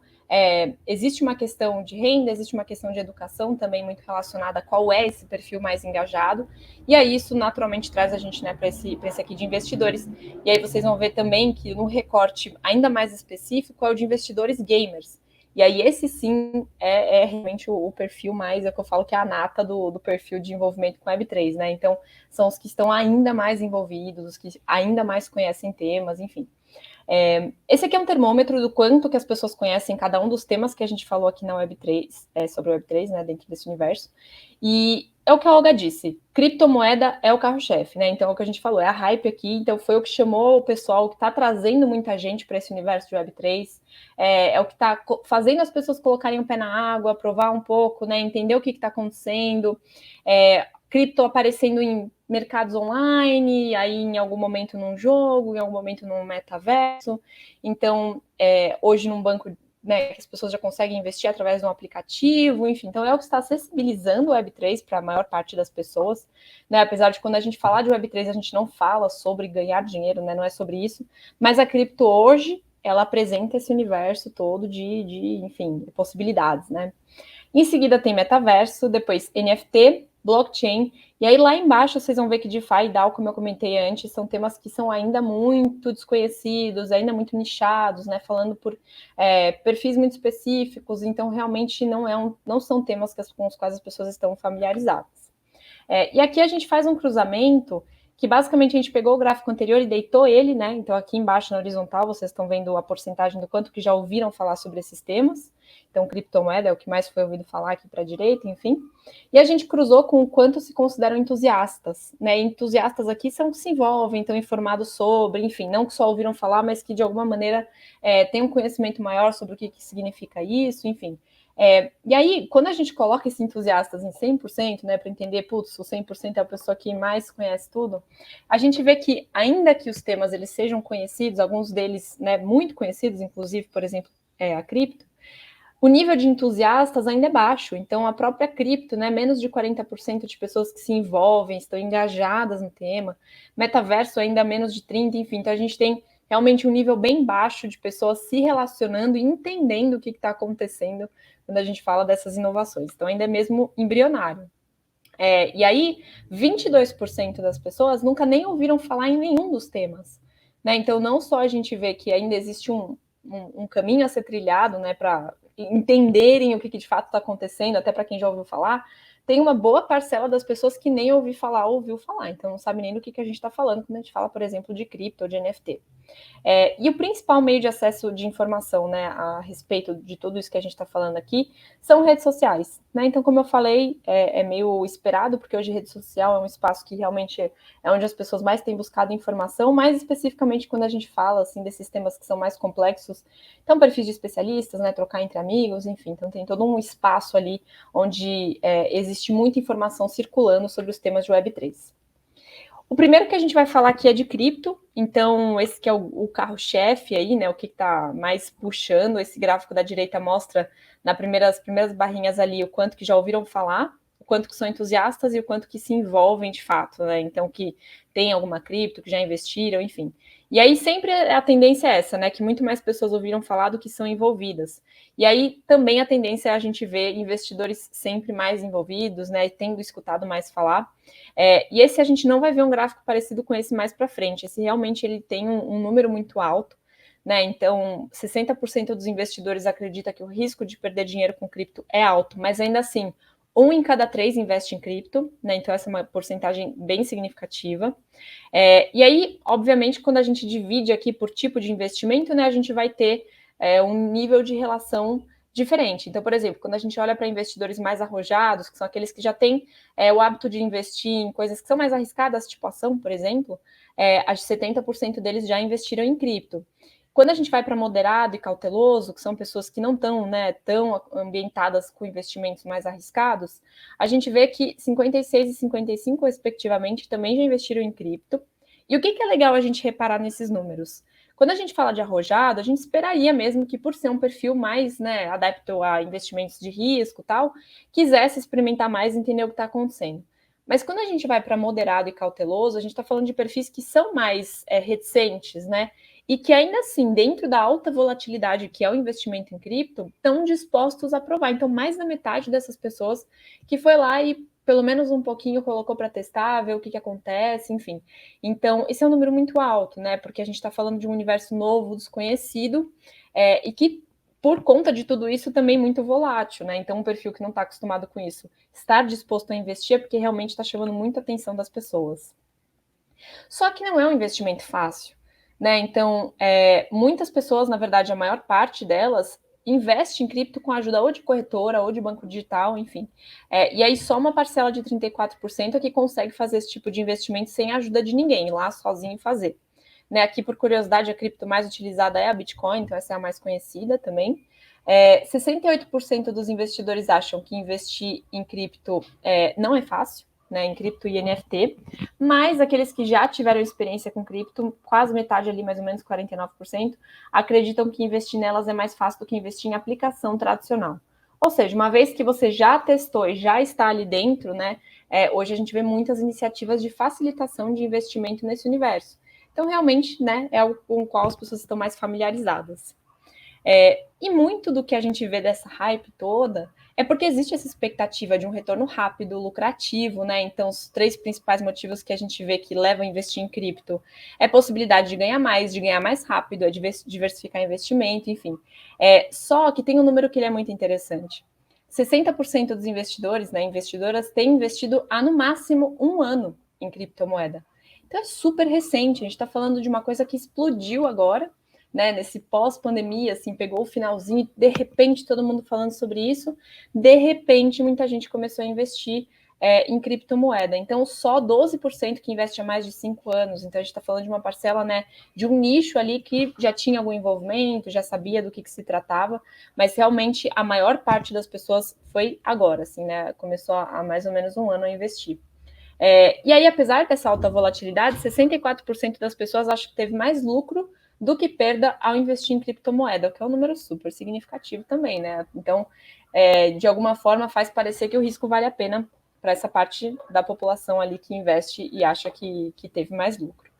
existe uma questão de renda, existe uma questão de educação também muito relacionada a qual é esse perfil mais engajado, e aí isso naturalmente traz a gente, né, para esse aqui de investidores. E aí vocês vão ver também que no recorte ainda mais específico é o de investidores gamers. E aí esse sim é realmente o perfil mais, é o que eu falo que é a nata do perfil de envolvimento com Web3, né? Então, são os que estão ainda mais envolvidos, os que ainda mais conhecem temas, enfim. Esse aqui é um termômetro do quanto que as pessoas conhecem cada um dos temas que a gente falou aqui na Web3, sobre o Web3, né, dentro desse universo. E é o que a Olga disse, criptomoeda é o carro-chefe, né? Então, é o que a gente falou, é a hype aqui, então foi o que chamou o pessoal, que está trazendo muita gente para esse universo de Web3, é o que está fazendo as pessoas colocarem o pé na água, provar um pouco, né, entender o que está acontecendo, cripto aparecendo em mercados online, aí em algum momento num jogo, em algum momento num metaverso. Então, hoje num banco, né, que as pessoas já conseguem investir através de um aplicativo, enfim. Então, é o que está acessibilizando o Web3 para a maior parte das pessoas, né? Apesar de quando a gente falar de Web3, a gente não fala sobre ganhar dinheiro, né? Não é sobre isso. Mas a cripto hoje, ela apresenta esse universo todo de enfim, possibilidades, né? Em seguida tem metaverso, depois NFT, blockchain, e aí lá embaixo vocês vão ver que DeFi e DAO, como eu comentei antes, são temas que são ainda muito desconhecidos, ainda muito nichados, né, falando por perfis muito específicos, então realmente não são temas com os quais as pessoas estão familiarizadas. E aqui a gente faz um cruzamento que basicamente a gente pegou o gráfico anterior e deitou ele, né? Então aqui embaixo na horizontal vocês estão vendo a porcentagem do quanto que já ouviram falar sobre esses temas. Então criptomoeda é o que mais foi ouvido falar aqui para a direita, enfim. E a gente cruzou com o quanto se consideram entusiastas, né? Entusiastas aqui são que se envolvem, estão informados sobre, enfim, não que só ouviram falar, mas que de alguma maneira têm um conhecimento maior sobre o que significa isso, enfim. E aí, quando a gente coloca esses entusiastas em 100%, né, para entender, putz, o 100% é a pessoa que mais conhece tudo, a gente vê que, ainda que os temas eles sejam conhecidos, alguns deles, né, muito conhecidos, inclusive, por exemplo, a cripto, o nível de entusiastas ainda é baixo. Então, a própria cripto, né, menos de 40% de pessoas que se envolvem, estão engajadas no tema, metaverso ainda menos de 30%, enfim, então a gente tem realmente um nível bem baixo de pessoas se relacionando e entendendo o que está acontecendo quando a gente fala dessas inovações. Então, ainda é mesmo embrionário. E aí, 22% das pessoas nunca nem ouviram falar em nenhum dos temas, né? Então, não só a gente vê que ainda existe um caminho a ser trilhado, né, para entenderem o que de fato está acontecendo, até para quem já ouviu falar, tem uma boa parcela das pessoas que nem ouviu falar, então não sabe nem do que a gente está falando quando a gente fala, por exemplo, de cripto ou de NFT. E o principal meio de acesso de informação, né, a respeito de tudo isso que a gente está falando aqui, são redes sociais, né? Então, como eu falei, é meio esperado, porque hoje rede social é um espaço que realmente é onde as pessoas mais têm buscado informação, mais especificamente quando a gente fala, assim, desses temas que são mais complexos, então, perfis de especialistas, né, trocar entre amigos, enfim, então tem todo um espaço ali onde existe muita informação circulando sobre os temas de Web3. O primeiro que a gente vai falar aqui é de cripto, então esse que é o carro-chefe aí, né, o que está mais puxando, esse gráfico da direita mostra nas primeiras barrinhas ali o quanto que já ouviram falar, quanto que são entusiastas e o quanto que se envolvem de fato, né? Então, que tem alguma cripto, que já investiram, enfim. E aí sempre a tendência é essa, né? Que muito mais pessoas ouviram falar do que são envolvidas. E aí também a tendência é a gente ver investidores sempre mais envolvidos, né? E tendo escutado mais falar. E esse a gente não vai ver um gráfico parecido com esse mais para frente. Esse realmente ele tem um número muito alto, né? Então, 60% dos investidores acredita que o risco de perder dinheiro com cripto é alto, mas ainda assim, 1 em cada 3 investe em cripto, né? Então, essa é uma porcentagem bem significativa. E aí, obviamente, quando a gente divide aqui por tipo de investimento, né, a gente vai ter um nível de relação diferente. Então, por exemplo, quando a gente olha para investidores mais arrojados, que são aqueles que já têm o hábito de investir em coisas que são mais arriscadas, tipo ação, por exemplo, acho que 70% deles já investiram em cripto. Quando a gente vai para moderado e cauteloso, que são pessoas que não estão, né, tão ambientadas com investimentos mais arriscados, a gente vê que 56 e 55, respectivamente, também já investiram em cripto. E o que é legal a gente reparar nesses números? Quando a gente fala de arrojado, a gente esperaria mesmo que, por ser um perfil mais, né, adepto a investimentos de risco e tal, quisesse experimentar mais e entender o que está acontecendo. Mas quando a gente vai para moderado e cauteloso, a gente está falando de perfis que são mais reticentes, né? E que ainda assim, dentro da alta volatilidade que é o investimento em cripto, estão dispostos a provar. Então, mais da metade dessas pessoas que foi lá e pelo menos um pouquinho colocou para testar, ver o que acontece, enfim. Então, esse é um número muito alto, né? Porque a gente está falando de um universo novo, desconhecido, e que, por conta de tudo isso, também muito volátil, né? Então, um perfil que não está acostumado com isso, estar disposto a investir é porque realmente está chamando muita atenção das pessoas. Só que não é um investimento fácil. Né? Então, muitas pessoas, na verdade, a maior parte delas, investe em cripto com a ajuda ou de corretora ou de banco digital, enfim. E aí só uma parcela de 34% é que consegue fazer esse tipo de investimento sem a ajuda de ninguém, ir lá sozinho fazer. Né? Aqui, por curiosidade, a cripto mais utilizada é a Bitcoin, então essa é a mais conhecida também. 68% dos investidores acham que investir em cripto não é fácil, né, em cripto e NFT, mas aqueles que já tiveram experiência com cripto, quase metade ali, mais ou menos 49%, acreditam que investir nelas é mais fácil do que investir em aplicação tradicional. Ou seja, uma vez que você já testou e já está ali dentro, né, hoje a gente vê muitas iniciativas de facilitação de investimento nesse universo. Então, realmente, né, é algo com o qual as pessoas estão mais familiarizadas. E muito do que a gente vê dessa hype toda é porque existe essa expectativa de um retorno rápido, lucrativo, né? Então, os 3 principais motivos que a gente vê que levam a investir em cripto é a possibilidade de ganhar mais rápido, é diversificar investimento, enfim. Só que tem um número que ele é muito interessante. 60% dos investidores, né, investidoras, têm investido há no máximo 1 ano em criptomoeda. Então, é super recente, a gente está falando de uma coisa que explodiu agora, né, nesse pós-pandemia, assim, pegou o finalzinho, de repente todo mundo falando sobre isso, de repente muita gente começou a investir em criptomoeda. Então, só 12% que investe há mais de 5 anos. Então, a gente está falando de uma parcela, né, de um nicho ali que já tinha algum envolvimento, já sabia do que se tratava, mas realmente a maior parte das pessoas foi agora, assim, né, começou há mais ou menos 1 ano a investir. E aí, apesar dessa alta volatilidade, 64% das pessoas acham que teve mais lucro do que perda ao investir em criptomoeda, o que é um número super significativo também, né? Então, de alguma forma, faz parecer que o risco vale a pena para essa parte da população ali que investe e acha que teve mais lucro.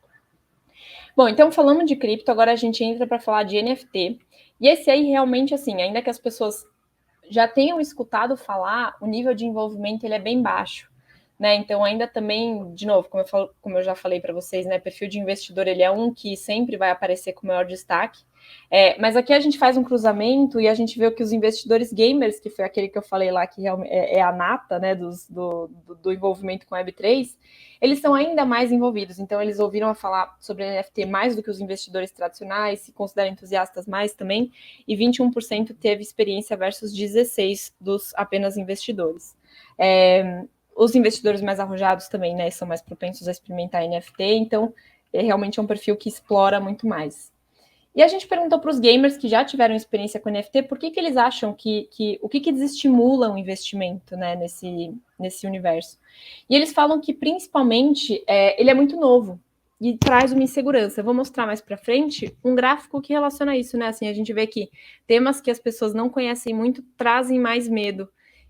Bom, então falando de cripto, agora a gente entra para falar de NFT, e esse aí realmente, assim, ainda que as pessoas já tenham escutado falar, o nível de envolvimento ele é bem baixo. Né? Então, ainda também, de novo, como eu já falei para vocês, né, perfil de investidor ele é um que sempre vai aparecer com maior destaque. Mas aqui a gente faz um cruzamento e a gente vê que os investidores gamers, que foi aquele que eu falei lá, que é a nata, né, do envolvimento com Web3, eles são ainda mais envolvidos. Então, eles ouviram a falar sobre NFT mais do que os investidores tradicionais, se consideram entusiastas mais também, e 21% teve experiência versus 16% dos apenas investidores. Os investidores mais arrojados também, né, são mais propensos a experimentar NFT, então realmente é um perfil que explora muito mais. E a gente perguntou para os gamers que já tiveram experiência com NFT, por que eles acham o que desestimula um investimento, né, nesse universo. E eles falam que, principalmente, ele é muito novo e traz uma insegurança. Eu vou mostrar mais para frente um gráfico que relaciona isso, né? Assim, a gente vê que temas que as pessoas não conhecem muito trazem mais medo.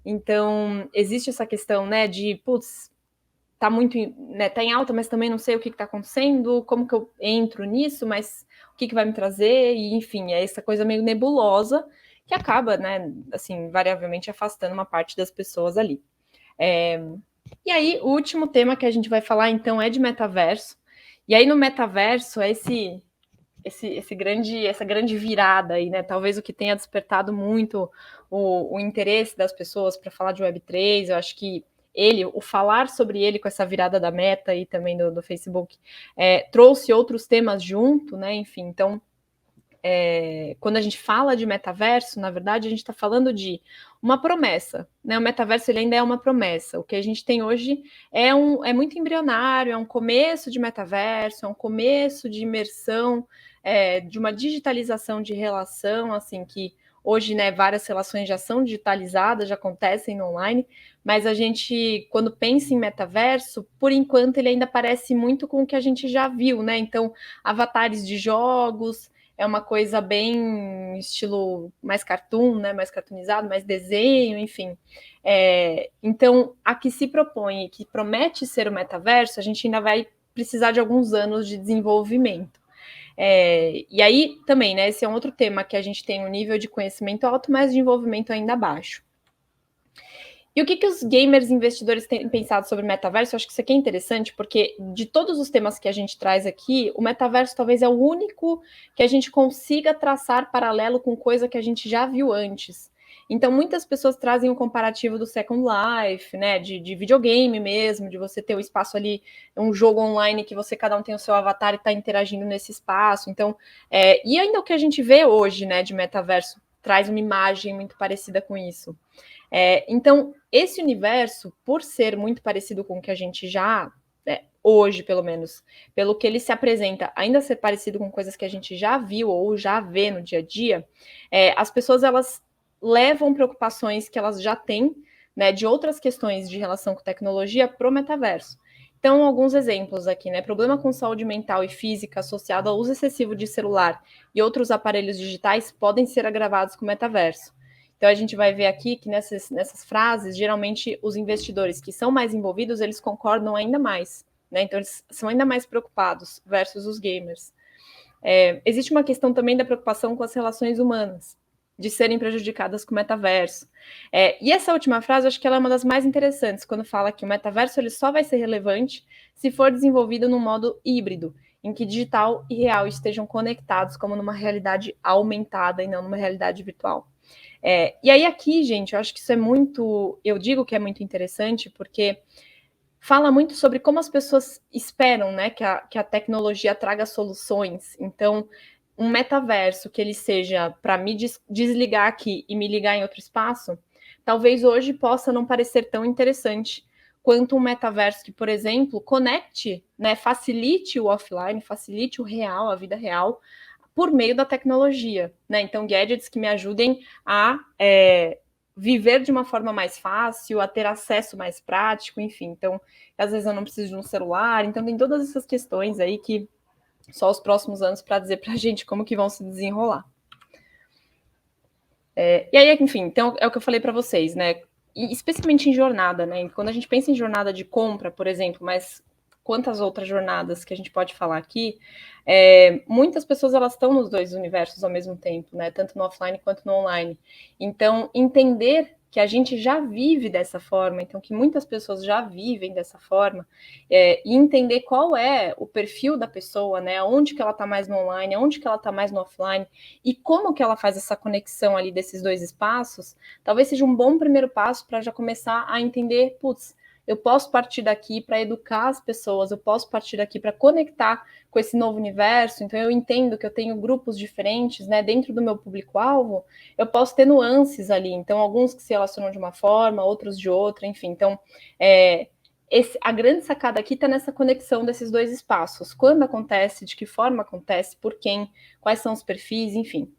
Então, existe essa questão, né, de, putz, tá muito, né, tá em alta, mas também não sei o que está acontecendo, como que eu entro nisso, mas o que vai me trazer, e enfim, é essa coisa meio nebulosa que acaba, né, assim, variavelmente afastando uma parte das pessoas ali. E aí, o último tema que a gente vai falar, então, é de metaverso. E aí, no metaverso, é essa grande virada aí, né? Talvez o que tenha despertado muito o interesse das pessoas para falar de Web3, eu acho que o falar sobre ele com essa virada da Meta e também do Facebook, trouxe outros temas junto, né? Enfim, então, quando a gente fala de metaverso, na verdade, a gente está falando de uma promessa, né? O metaverso ele ainda é uma promessa. O que a gente tem hoje é muito embrionário, é um começo de metaverso, é um começo de imersão, de uma digitalização de relação, assim, que hoje, né, várias relações já são digitalizadas, já acontecem no online, mas a gente, quando pensa em metaverso, por enquanto ele ainda parece muito com o que a gente já viu, né? Então, avatares de jogos, é uma coisa bem estilo mais cartoon, né, mais cartoonizado, mais desenho, enfim. Então, a que se propõe, que promete ser o metaverso, a gente ainda vai precisar de alguns anos de desenvolvimento. E aí, também, né, esse é um outro tema que a gente tem um nível de conhecimento alto, mas de envolvimento ainda baixo. E o que os gamers investidores têm pensado sobre o metaverso? Eu acho que isso aqui é interessante, porque de todos os temas que a gente traz aqui, o metaverso talvez é o único que a gente consiga traçar paralelo com coisa que a gente já viu antes. Então, muitas pessoas trazem um comparativo do Second Life, né, de videogame mesmo, de você ter o espaço ali, um jogo online que cada um tem o seu avatar e está interagindo nesse espaço. Então, e ainda o que a gente vê hoje, né, de metaverso, traz uma imagem muito parecida com isso. Então, esse universo, por ser muito parecido com o que a gente já, hoje pelo menos, pelo que ele se apresenta, ainda ser parecido com coisas que a gente já viu ou já vê no dia a dia, as pessoas elas levam preocupações que elas já têm, né, de outras questões de relação com tecnologia para o metaverso. Então, alguns exemplos aqui, né? Problema com saúde mental e física associado ao uso excessivo de celular e outros aparelhos digitais podem ser agravados com o metaverso. Então, a gente vai ver aqui que nessas frases, geralmente, os investidores que são mais envolvidos, eles concordam ainda mais, né? Então, eles são ainda mais preocupados versus os gamers. Existe uma questão também da preocupação com as relações humanas, de serem prejudicadas com o metaverso. E essa última frase, eu acho que ela é uma das mais interessantes, quando fala que o metaverso ele só vai ser relevante se for desenvolvido num modo híbrido, em que digital e real estejam conectados como numa realidade aumentada e não numa realidade virtual. E aí aqui, gente, eu acho que isso é muito, eu digo que é muito interessante, porque fala muito sobre como as pessoas esperam, né, que a tecnologia traga soluções. Então, um metaverso que ele seja para me desligar aqui e me ligar em outro espaço, talvez hoje possa não parecer tão interessante quanto um metaverso que, por exemplo, conecte, né, facilite o offline, facilite o real, a vida real, por meio da tecnologia, né? Então, gadgets que me ajudem a viver de uma forma mais fácil, a ter acesso mais prático, enfim. Então, às vezes eu não preciso de um celular. Então, tem todas essas questões aí que só os próximos anos para dizer para a gente como que vão se desenrolar. E aí, enfim, então é o que eu falei para vocês, né? E especialmente em jornada, né? Quando a gente pensa em jornada de compra, por exemplo, mas quantas outras jornadas que a gente pode falar aqui, muitas pessoas elas estão nos dois universos ao mesmo tempo, né? Tanto no offline quanto no online. Então, entender que a gente já vive dessa forma, então que muitas pessoas já vivem dessa forma, e entender qual é o perfil da pessoa, né? Onde que ela está mais no online, onde que ela está mais no offline, e como que ela faz essa conexão ali desses dois espaços, talvez seja um bom primeiro passo para já começar a entender, putz, eu posso partir daqui para educar as pessoas, eu posso partir daqui para conectar com esse novo universo, então eu entendo que eu tenho grupos diferentes, né, dentro do meu público-alvo, eu posso ter nuances ali, então alguns que se relacionam de uma forma, outros de outra, enfim, então a grande sacada aqui está nessa conexão desses dois espaços, quando acontece, de que forma acontece, por quem, quais são os perfis, enfim.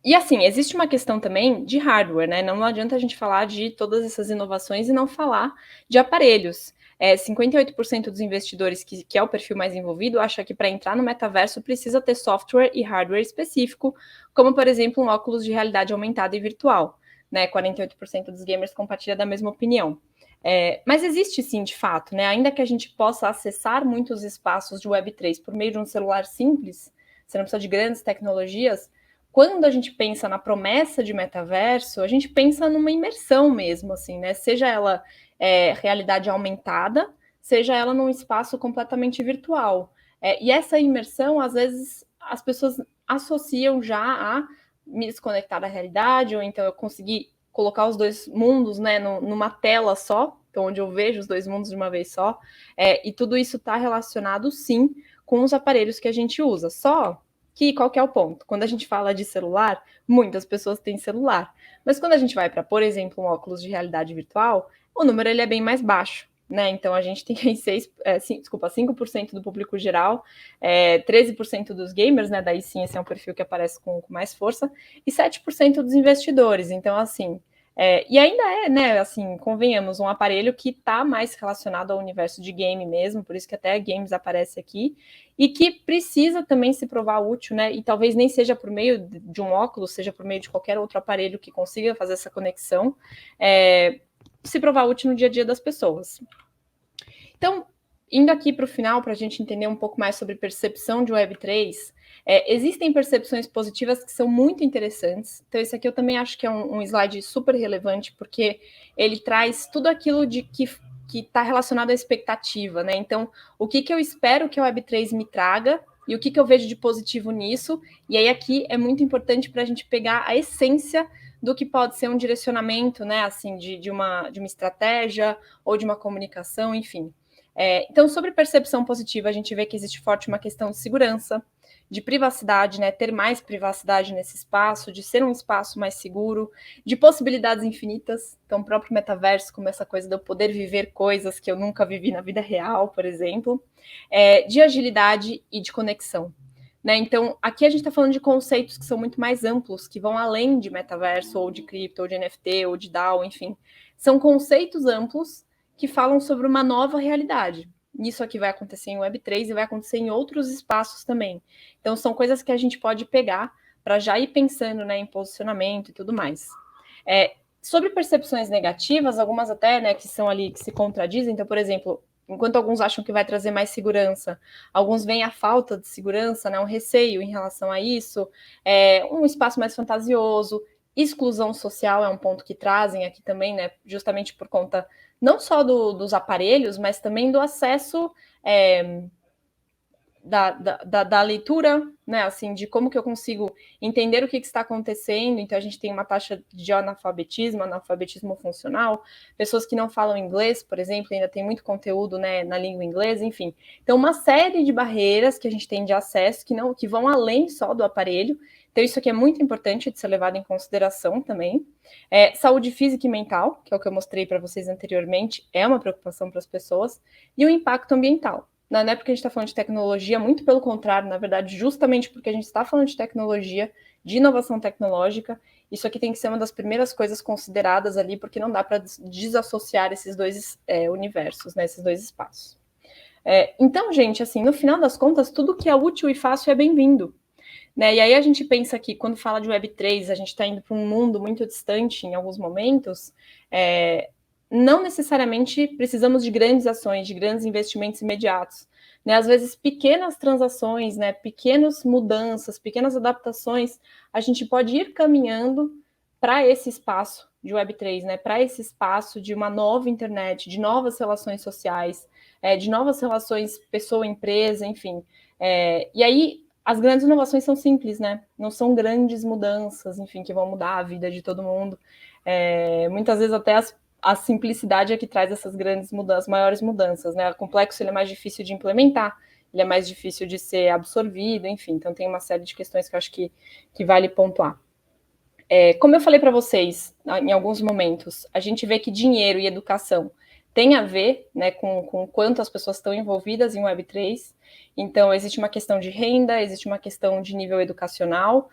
E assim, existe uma questão também de hardware, né? Não adianta a gente falar de todas essas inovações e não falar de aparelhos. 58% dos investidores, que é o perfil mais envolvido, acha que para entrar no metaverso precisa ter software e hardware específico, como, por exemplo, um óculos de realidade aumentada e virtual. né? 48% dos gamers compartilha da mesma opinião. Mas existe sim, de fato, né? Ainda que a gente possa acessar muitos espaços de Web3 por meio de um celular simples, você não precisa de grandes tecnologias. Quando a gente pensa na promessa de metaverso, a gente pensa numa imersão mesmo, assim, né? Seja ela realidade aumentada, seja ela num espaço completamente virtual. E essa imersão, às vezes, as pessoas associam já a me desconectar da realidade, ou então eu conseguir colocar os dois mundos, né, numa tela só, então, onde eu vejo os dois mundos de uma vez só, e tudo isso está relacionado, sim, com os aparelhos que a gente usa. Só que qual que é o ponto? Quando a gente fala de celular, muitas pessoas têm celular. Mas quando a gente vai para, por exemplo, um óculos de realidade virtual, o número ele é bem mais baixo. Né? Então, a gente tem aí 5% do público geral, 13% dos gamers, né? Daí sim, esse é um perfil que aparece com mais força, e 7% dos investidores. Então, assim, e ainda né, assim, convenhamos, um aparelho que está mais relacionado ao universo de game mesmo, por isso que até games aparece aqui, e que precisa também se provar útil, né? E talvez nem seja por meio de um óculos, seja por meio de qualquer outro aparelho que consiga fazer essa conexão, se provar útil no dia a dia das pessoas. Então, indo aqui para o final, para a gente entender um pouco mais sobre percepção de Web3, existem percepções positivas que são muito interessantes. Então, esse aqui eu também acho que é um slide super relevante, porque ele traz tudo aquilo de que está relacionado à expectativa, né? Então, o que eu espero que a Web3 me traga e o que eu vejo de positivo nisso. E aí aqui é muito importante para a gente pegar a essência do que pode ser um direcionamento, né? Assim, de uma estratégia ou de uma comunicação, enfim. Então, sobre percepção positiva, a gente vê que existe forte uma questão de segurança, de privacidade, né? Ter mais privacidade nesse espaço, de ser um espaço mais seguro, de possibilidades infinitas. Então, o próprio metaverso, como essa coisa de eu poder viver coisas que eu nunca vivi na vida real, por exemplo, de agilidade e de conexão. Né? Então, aqui a gente está falando de conceitos que são muito mais amplos, que vão além de metaverso, ou de cripto, ou de NFT, ou de DAO, enfim. São conceitos amplos que falam sobre uma nova realidade. Isso aqui vai acontecer em Web3 e vai acontecer em outros espaços também. Então, são coisas que a gente pode pegar para já ir pensando, né, em posicionamento e tudo mais. Sobre percepções negativas, algumas até, né, que são ali, que se contradizem. Então, por exemplo, enquanto alguns acham que vai trazer mais segurança, alguns veem a falta de segurança, né, um receio em relação a isso, um espaço mais fantasioso, exclusão social é um ponto que trazem aqui também, né, justamente por conta não só dos aparelhos, mas também do acesso da leitura, né, assim, de como que eu consigo entender o que está acontecendo. Então, a gente tem uma taxa de analfabetismo funcional, pessoas que não falam inglês, por exemplo, ainda tem muito conteúdo, né, na língua inglesa, enfim. Então, uma série de barreiras que a gente tem de acesso que vão além só do aparelho. Então, isso aqui é muito importante de ser levado em consideração também. Saúde física e mental, que é o que eu mostrei para vocês anteriormente, é uma preocupação para as pessoas, e o impacto ambiental. Não é porque a gente está falando de tecnologia, muito pelo contrário, na verdade, justamente porque a gente está falando de tecnologia, de inovação tecnológica, isso aqui tem que ser uma das primeiras coisas consideradas ali, porque não dá para desassociar esses dois universos, né, esses dois espaços. Então, gente, assim, no final das contas, tudo que é útil e fácil é bem-vindo. Né? E aí a gente pensa que quando fala de Web3, a gente está indo para um mundo muito distante em alguns momentos, não necessariamente precisamos de grandes ações, de grandes investimentos imediatos. Né? Às vezes, pequenas transações, né? Pequenas mudanças, pequenas adaptações, a gente pode ir caminhando para esse espaço de Web3, né? Para esse espaço de uma nova internet, de novas relações sociais, de novas relações pessoa-empresa, enfim. E aí, as grandes inovações são simples, né? Não são grandes mudanças, enfim, que vão mudar a vida de todo mundo. Muitas vezes até a simplicidade é que traz essas grandes mudanças, maiores mudanças, né? O complexo ele é mais difícil de implementar, ele é mais difícil de ser absorvido, enfim. Então tem uma série de questões que eu acho que vale pontuar. Como eu falei para vocês, em alguns momentos, a gente vê que dinheiro e educação tem a ver, né, com quanto as pessoas estão envolvidas em Web3. Então, existe uma questão de renda, existe uma questão de nível educacional.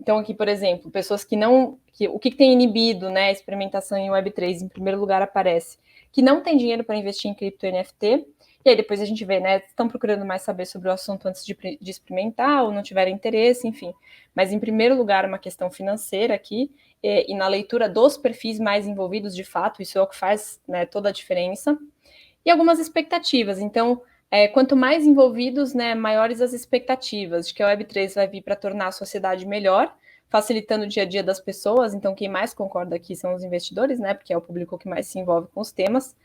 Então, aqui, por exemplo, pessoas que não... o que tem inibido, né, a experimentação em Web3, em primeiro lugar, aparece que não tem dinheiro para investir em cripto e NFT. E aí depois a gente vê, né, estão procurando mais saber sobre o assunto antes de experimentar ou não tiverem interesse, enfim. Mas, em primeiro lugar, uma questão financeira aqui. e na leitura dos perfis mais envolvidos, de fato, isso é o que faz, né, toda a diferença. E algumas expectativas. Então, quanto mais envolvidos, né, maiores as expectativas de que a Web3 vai vir para tornar a sociedade melhor, facilitando o dia a dia das pessoas. Então, quem mais concorda aqui são os investidores, né, porque é o público que mais se envolve com os temas.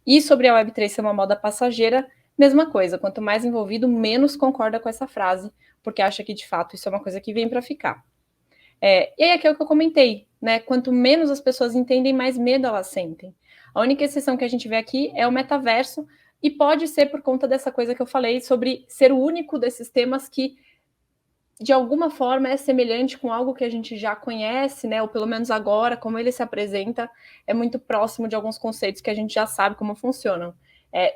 E sobre a Web3 ser uma moda passageira, mesma coisa. Quanto mais envolvido, menos concorda com essa frase, porque acha que, de fato, isso é uma coisa que vem para ficar. E aí, aqui é o que eu comentei, né? Quanto menos as pessoas entendem, mais medo elas sentem. A única exceção que a gente vê aqui é o metaverso, e pode ser por conta dessa coisa que eu falei sobre ser o único desses temas que, de alguma forma, é semelhante com algo que a gente já conhece, né? Ou pelo menos agora, como ele se apresenta, é muito próximo de alguns conceitos que a gente já sabe como funcionam.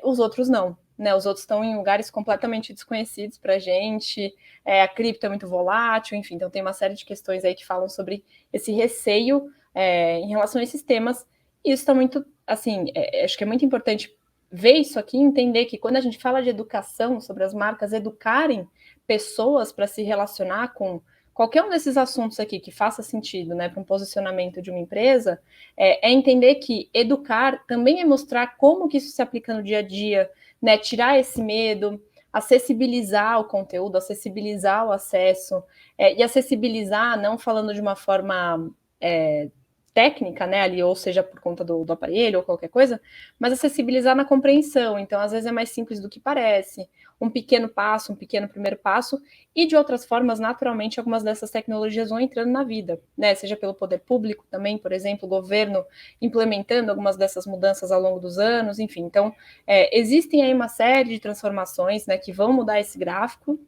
Os outros não, né? Os outros estão em lugares completamente desconhecidos para a gente. A cripto é muito volátil, enfim. Então tem uma série de questões aí que falam sobre esse receio em relação a esses temas. E isso está muito, assim, acho que é muito importante ver isso aqui, entender que quando a gente fala de educação, sobre as marcas educarem pessoas para se relacionar com qualquer um desses assuntos aqui que faça sentido, né, para um posicionamento de uma empresa, entender que educar também é mostrar como que isso se aplica no dia a dia, né, tirar esse medo, acessibilizar o conteúdo, acessibilizar o acesso, e acessibilizar não falando de uma forma técnica, né, ali, ou seja, por conta do aparelho ou qualquer coisa, mas acessibilizar na compreensão. Então, às vezes é mais simples do que parece, um pequeno passo, um pequeno primeiro passo, e de outras formas, naturalmente, algumas dessas tecnologias vão entrando na vida, né, seja pelo poder público também, por exemplo, o governo implementando algumas dessas mudanças ao longo dos anos, enfim. Então, existem aí uma série de transformações, né, que vão mudar esse gráfico,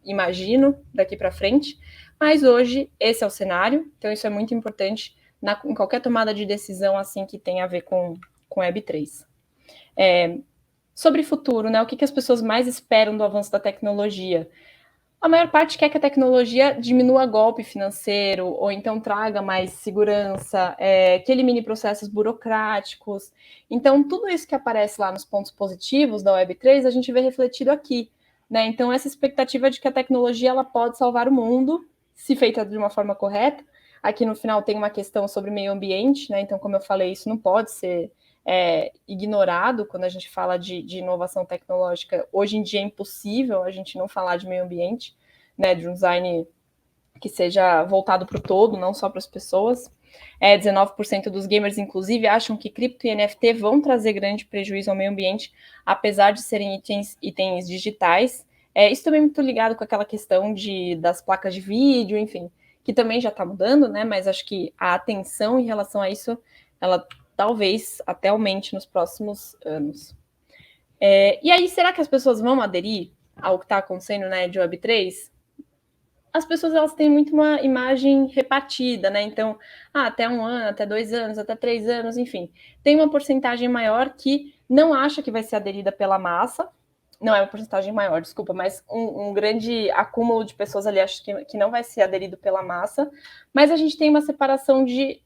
imagino, daqui para frente, mas hoje esse é o cenário, então isso é muito importante em qualquer tomada de decisão assim que tem a ver com Web3. Sobre futuro, né? O que as pessoas mais esperam do avanço da tecnologia? A maior parte quer que a tecnologia diminua golpe financeiro, ou então traga mais segurança, que elimine processos burocráticos. Então, tudo isso que aparece lá nos pontos positivos da Web3, a gente vê refletido aqui, né? Então, essa expectativa de que a tecnologia ela pode salvar o mundo, se feita de uma forma correta. Aqui no final tem uma questão sobre meio ambiente, né? Então, como eu falei, isso não pode ser ignorado quando a gente fala de inovação tecnológica. Hoje em dia é impossível a gente não falar de meio ambiente, né? De um design que seja voltado para o todo, não só para as pessoas. 19% dos gamers, inclusive, acham que cripto e NFT vão trazer grande prejuízo ao meio ambiente, apesar de serem itens digitais. Isso também é muito ligado com aquela questão das placas de vídeo, enfim, que também já está mudando, né? Mas acho que a atenção em relação a isso, ela talvez até aumente nos próximos anos. E aí, será que as pessoas vão aderir ao que está acontecendo na Edge Web3? As pessoas elas têm muito uma imagem repartida, né? Então, até 1 ano, até 2 anos, até 3 anos, enfim. Tem uma porcentagem maior que não acha que vai ser aderida pela massa. Não é uma porcentagem maior, desculpa, mas um grande acúmulo de pessoas ali acho que não vai ser aderido pela massa, mas a gente tem uma separação de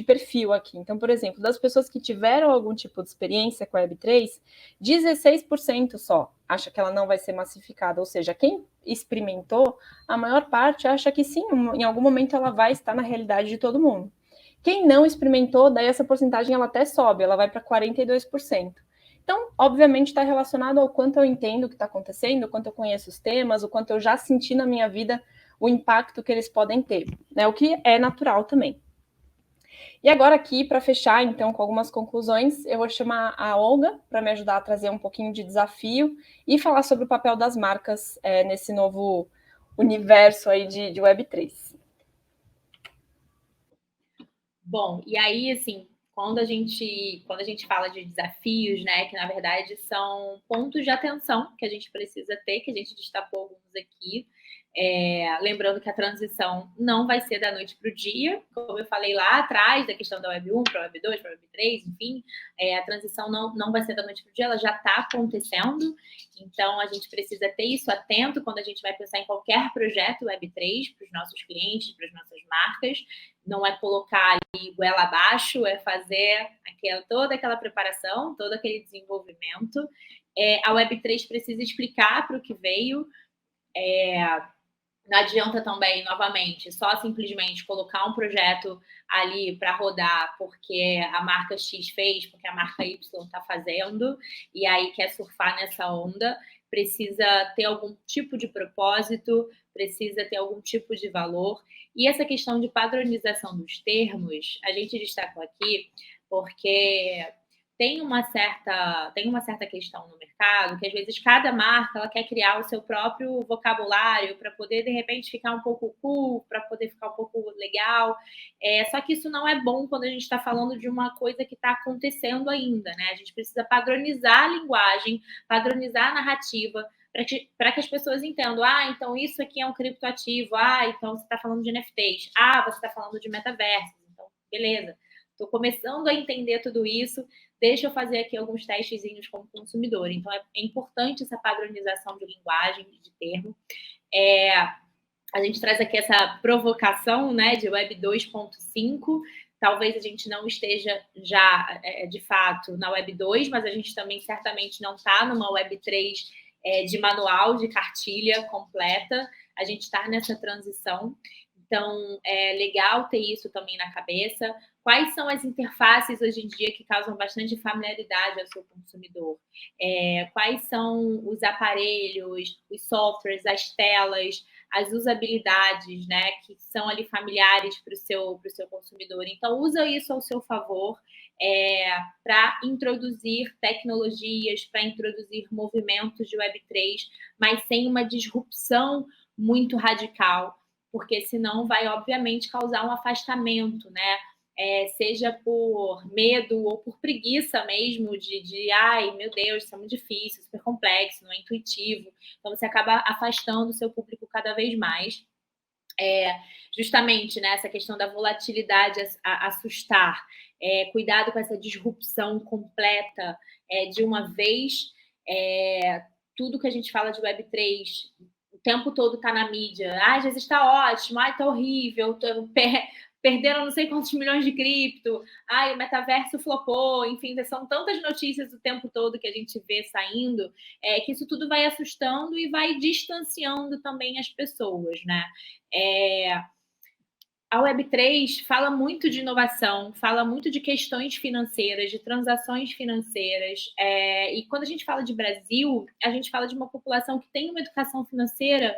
perfil aqui. Então, por exemplo, das pessoas que tiveram algum tipo de experiência com a Web3, 16% só acha que ela não vai ser massificada, ou seja, quem experimentou, a maior parte acha que sim, em algum momento ela vai estar na realidade de todo mundo. Quem não experimentou, daí essa porcentagem ela até sobe, ela vai para 42%. Então, obviamente, está relacionado ao quanto eu entendo o que está acontecendo, o quanto eu conheço os temas, o quanto eu já senti na minha vida o impacto que eles podem ter, né? O que é natural também. E agora aqui, para fechar, então, com algumas conclusões, eu vou chamar a Olga para me ajudar a trazer um pouquinho de desafio e falar sobre o papel das marcas nesse novo universo aí de Web3. Bom, e aí, assim, quando a gente fala de desafios, né, que na verdade são pontos de atenção que a gente precisa ter, que a gente destacou alguns aqui. Lembrando que a transição não vai ser da noite para o dia, como eu falei lá atrás, da questão da Web 1 para a Web 2, para a Web 3, enfim, a transição não vai ser da noite para o dia, ela já está acontecendo, então a gente precisa ter isso atento quando a gente vai pensar em qualquer projeto Web 3 para os nossos clientes, para as nossas marcas. Não é colocar ali goela abaixo, é fazer toda aquela preparação, todo aquele desenvolvimento. A Web3 precisa explicar para o que veio, Não adianta também, novamente, só simplesmente colocar um projeto ali para rodar porque a marca X fez, porque a marca Y está fazendo, e aí quer surfar nessa onda. Precisa ter algum tipo de propósito, precisa ter algum tipo de valor. E essa questão de padronização dos termos, a gente destacou aqui porque tem uma certa questão no mercado que, às vezes, cada marca ela quer criar o seu próprio vocabulário para poder, de repente, ficar um pouco cool, para poder ficar um pouco legal. Só que isso não é bom quando a gente está falando de uma coisa que está acontecendo ainda, né? A gente precisa padronizar a linguagem, padronizar a narrativa, para que as pessoas entendam. Então isso aqui é um criptoativo. Então você está falando de NFTs. Você está falando de metaversos. Então, beleza. Estou começando a entender tudo isso. Deixa eu fazer aqui alguns testezinhos como consumidor. Então, é importante essa padronização de linguagem, de termo. A gente traz aqui essa provocação, né, de Web 2.5. Talvez a gente não esteja já, de fato, na Web 2, mas a gente também certamente não está numa Web 3 de manual, de cartilha completa. A gente está nessa transição. Então, é legal ter isso também na cabeça. Quais são as interfaces hoje em dia que causam bastante familiaridade ao seu consumidor? Quais são os aparelhos, os softwares, as telas, as usabilidades, né, que são ali familiares para o seu consumidor? Então, usa isso ao seu favor para introduzir tecnologias, para introduzir movimentos de Web3, mas sem uma disrupção muito radical, porque senão vai, obviamente, causar um afastamento, né? Seja por medo ou por preguiça mesmo ai, meu Deus, isso é muito difícil, super complexo, não é intuitivo. Então, você acaba afastando o seu público cada vez mais. Justamente, né, essa questão da volatilidade assustar. Cuidado com essa disrupção completa de uma vez. Tudo que a gente fala de Web3 o tempo todo está na mídia. Às vezes está ótimo, está horrível, perderam não sei quantos milhões de cripto, o metaverso flopou, enfim, são tantas notícias o tempo todo que a gente vê saindo, que isso tudo vai assustando e vai distanciando também as pessoas, né? A Web3 fala muito de inovação, fala muito de questões financeiras, de transações financeiras. E quando a gente fala de Brasil, a gente fala de uma população que tem uma educação financeira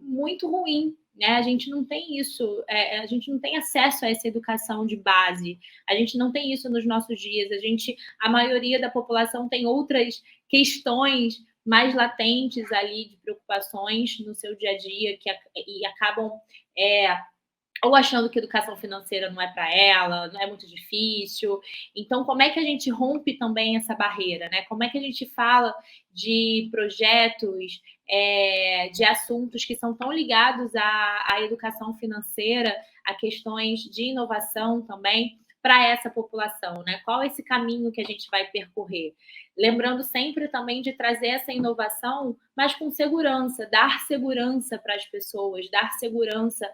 muito ruim, né? A gente não tem isso, a gente não tem acesso a essa educação de base, a gente não tem isso nos nossos dias. A maioria da população tem outras questões mais latentes ali de preocupações no seu dia a dia e acabam ou achando que educação financeira não é para ela, não é muito difícil. Então, como é que a gente rompe também essa barreira, né? Como é que a gente fala de projetos, de assuntos que são tão ligados à educação financeira, a questões de inovação também, para essa população, né? Qual é esse caminho que a gente vai percorrer? Lembrando sempre também de trazer essa inovação, mas com segurança, dar segurança para as pessoas, dar segurança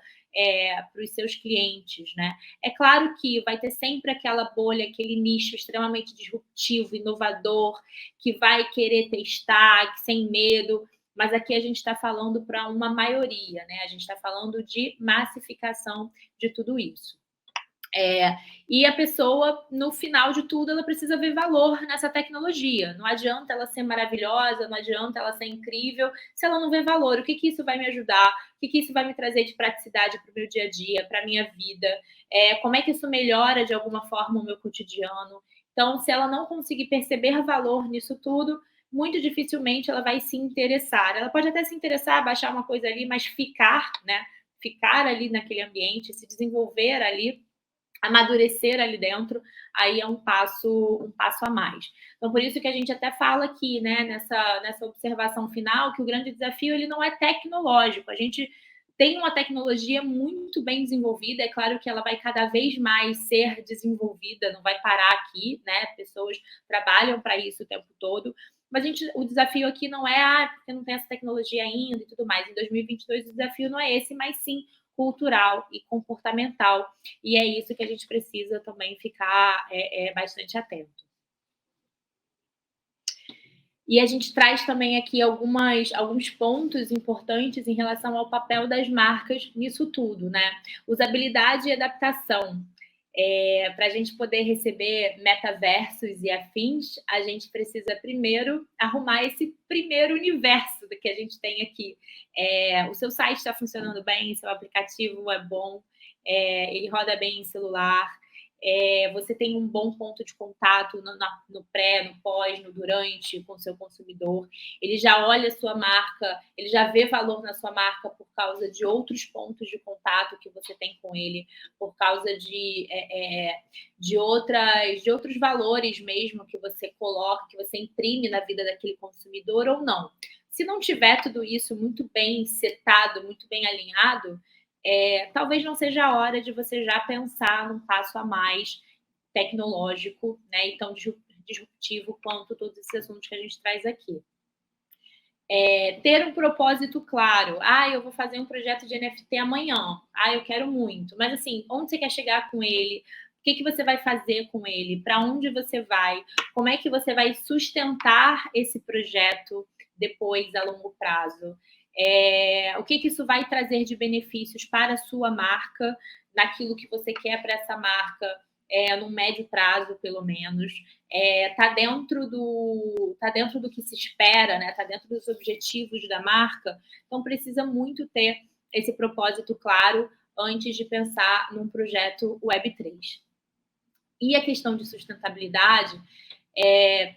para os seus clientes, né? É claro que vai ter sempre aquela bolha, aquele nicho extremamente disruptivo, inovador, que vai querer testar sem medo, mas aqui a gente está falando para uma maioria, né? A gente está falando de massificação de tudo isso. E a pessoa, no final de tudo, ela precisa ver valor nessa tecnologia. Não adianta ela ser maravilhosa, não adianta ela ser incrível, se ela não vê valor. O que isso vai me ajudar? O que isso vai me trazer de praticidade para o meu dia a dia, para a minha vida? Como é que isso melhora, de alguma forma, o meu cotidiano? Então, se ela não conseguir perceber valor nisso tudo, muito dificilmente ela vai se interessar. Ela pode até se interessar, baixar uma coisa ali, mas ficar, né? Ficar ali naquele ambiente, se desenvolver ali, amadurecer ali dentro, aí é um passo a mais. Então, por isso que a gente até fala aqui, né, nessa observação final, que o grande desafio ele não é tecnológico. A gente tem uma tecnologia muito bem desenvolvida, é claro que ela vai cada vez mais ser desenvolvida, não vai parar aqui, né? Pessoas trabalham para isso o tempo todo, mas o desafio aqui não é porque não tem essa tecnologia ainda e tudo mais. Em 2022 o desafio não é esse, mas sim cultural e comportamental. E é isso que a gente precisa também ficar bastante atento. E a gente traz também aqui alguns pontos importantes em relação ao papel das marcas nisso tudo, né? Usabilidade e adaptação. Para a gente poder receber metaversos e afins, a gente precisa primeiro arrumar esse primeiro universo que a gente tem aqui. O seu site está funcionando bem, seu aplicativo é bom, ele roda bem em celular, você tem um bom ponto de contato no pré, no pós, no durante com o seu consumidor. Ele já olha a sua marca, ele já vê valor na sua marca por causa de outros pontos de contato que você tem com ele, por causa de outros valores mesmo que você coloca, que você imprime na vida daquele consumidor ou não. Se não tiver tudo isso muito bem setado, muito bem alinhado, talvez não seja a hora de você já pensar num passo a mais tecnológico, né, e tão disruptivo quanto todos esses assuntos que a gente traz aqui. Ter um propósito claro. Eu vou fazer um projeto de NFT amanhã. Eu quero muito. Mas, assim, onde você quer chegar com ele? O que você vai fazer com ele? Para onde você vai? Como é que você vai sustentar esse projeto depois, a longo prazo? O que isso vai trazer de benefícios para a sua marca, naquilo que você quer para essa marca, no médio prazo, pelo menos. Tá dentro do que se espera, né? Tá dentro dos objetivos da marca. Então, precisa muito ter esse propósito claro antes de pensar num projeto Web3. E a questão de sustentabilidade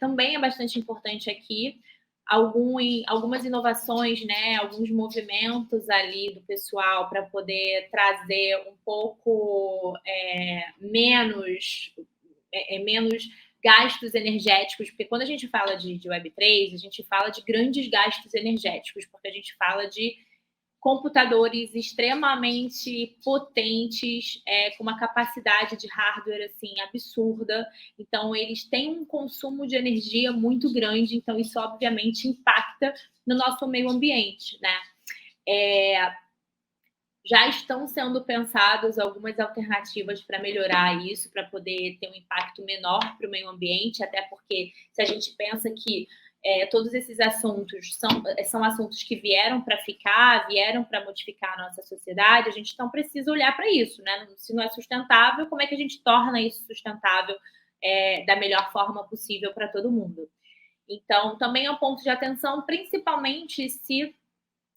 também é bastante importante aqui. Algumas inovações, né, alguns movimentos ali do pessoal para poder trazer um pouco menos gastos energéticos, porque quando a gente fala de Web3, a gente fala de grandes gastos energéticos, porque a gente fala de computadores extremamente potentes, com uma capacidade de hardware assim absurda. Então, eles têm um consumo de energia muito grande, então isso obviamente impacta no nosso meio ambiente, né? Já estão sendo pensadas algumas alternativas para melhorar isso, para poder ter um impacto menor para o meio ambiente, até porque se a gente pensa que todos esses assuntos são assuntos que vieram para ficar, vieram para modificar a nossa sociedade, a gente então precisa olhar para isso, né? Se não é sustentável, como é que a gente torna isso sustentável da melhor forma possível para todo mundo? Então, também é um ponto de atenção, principalmente se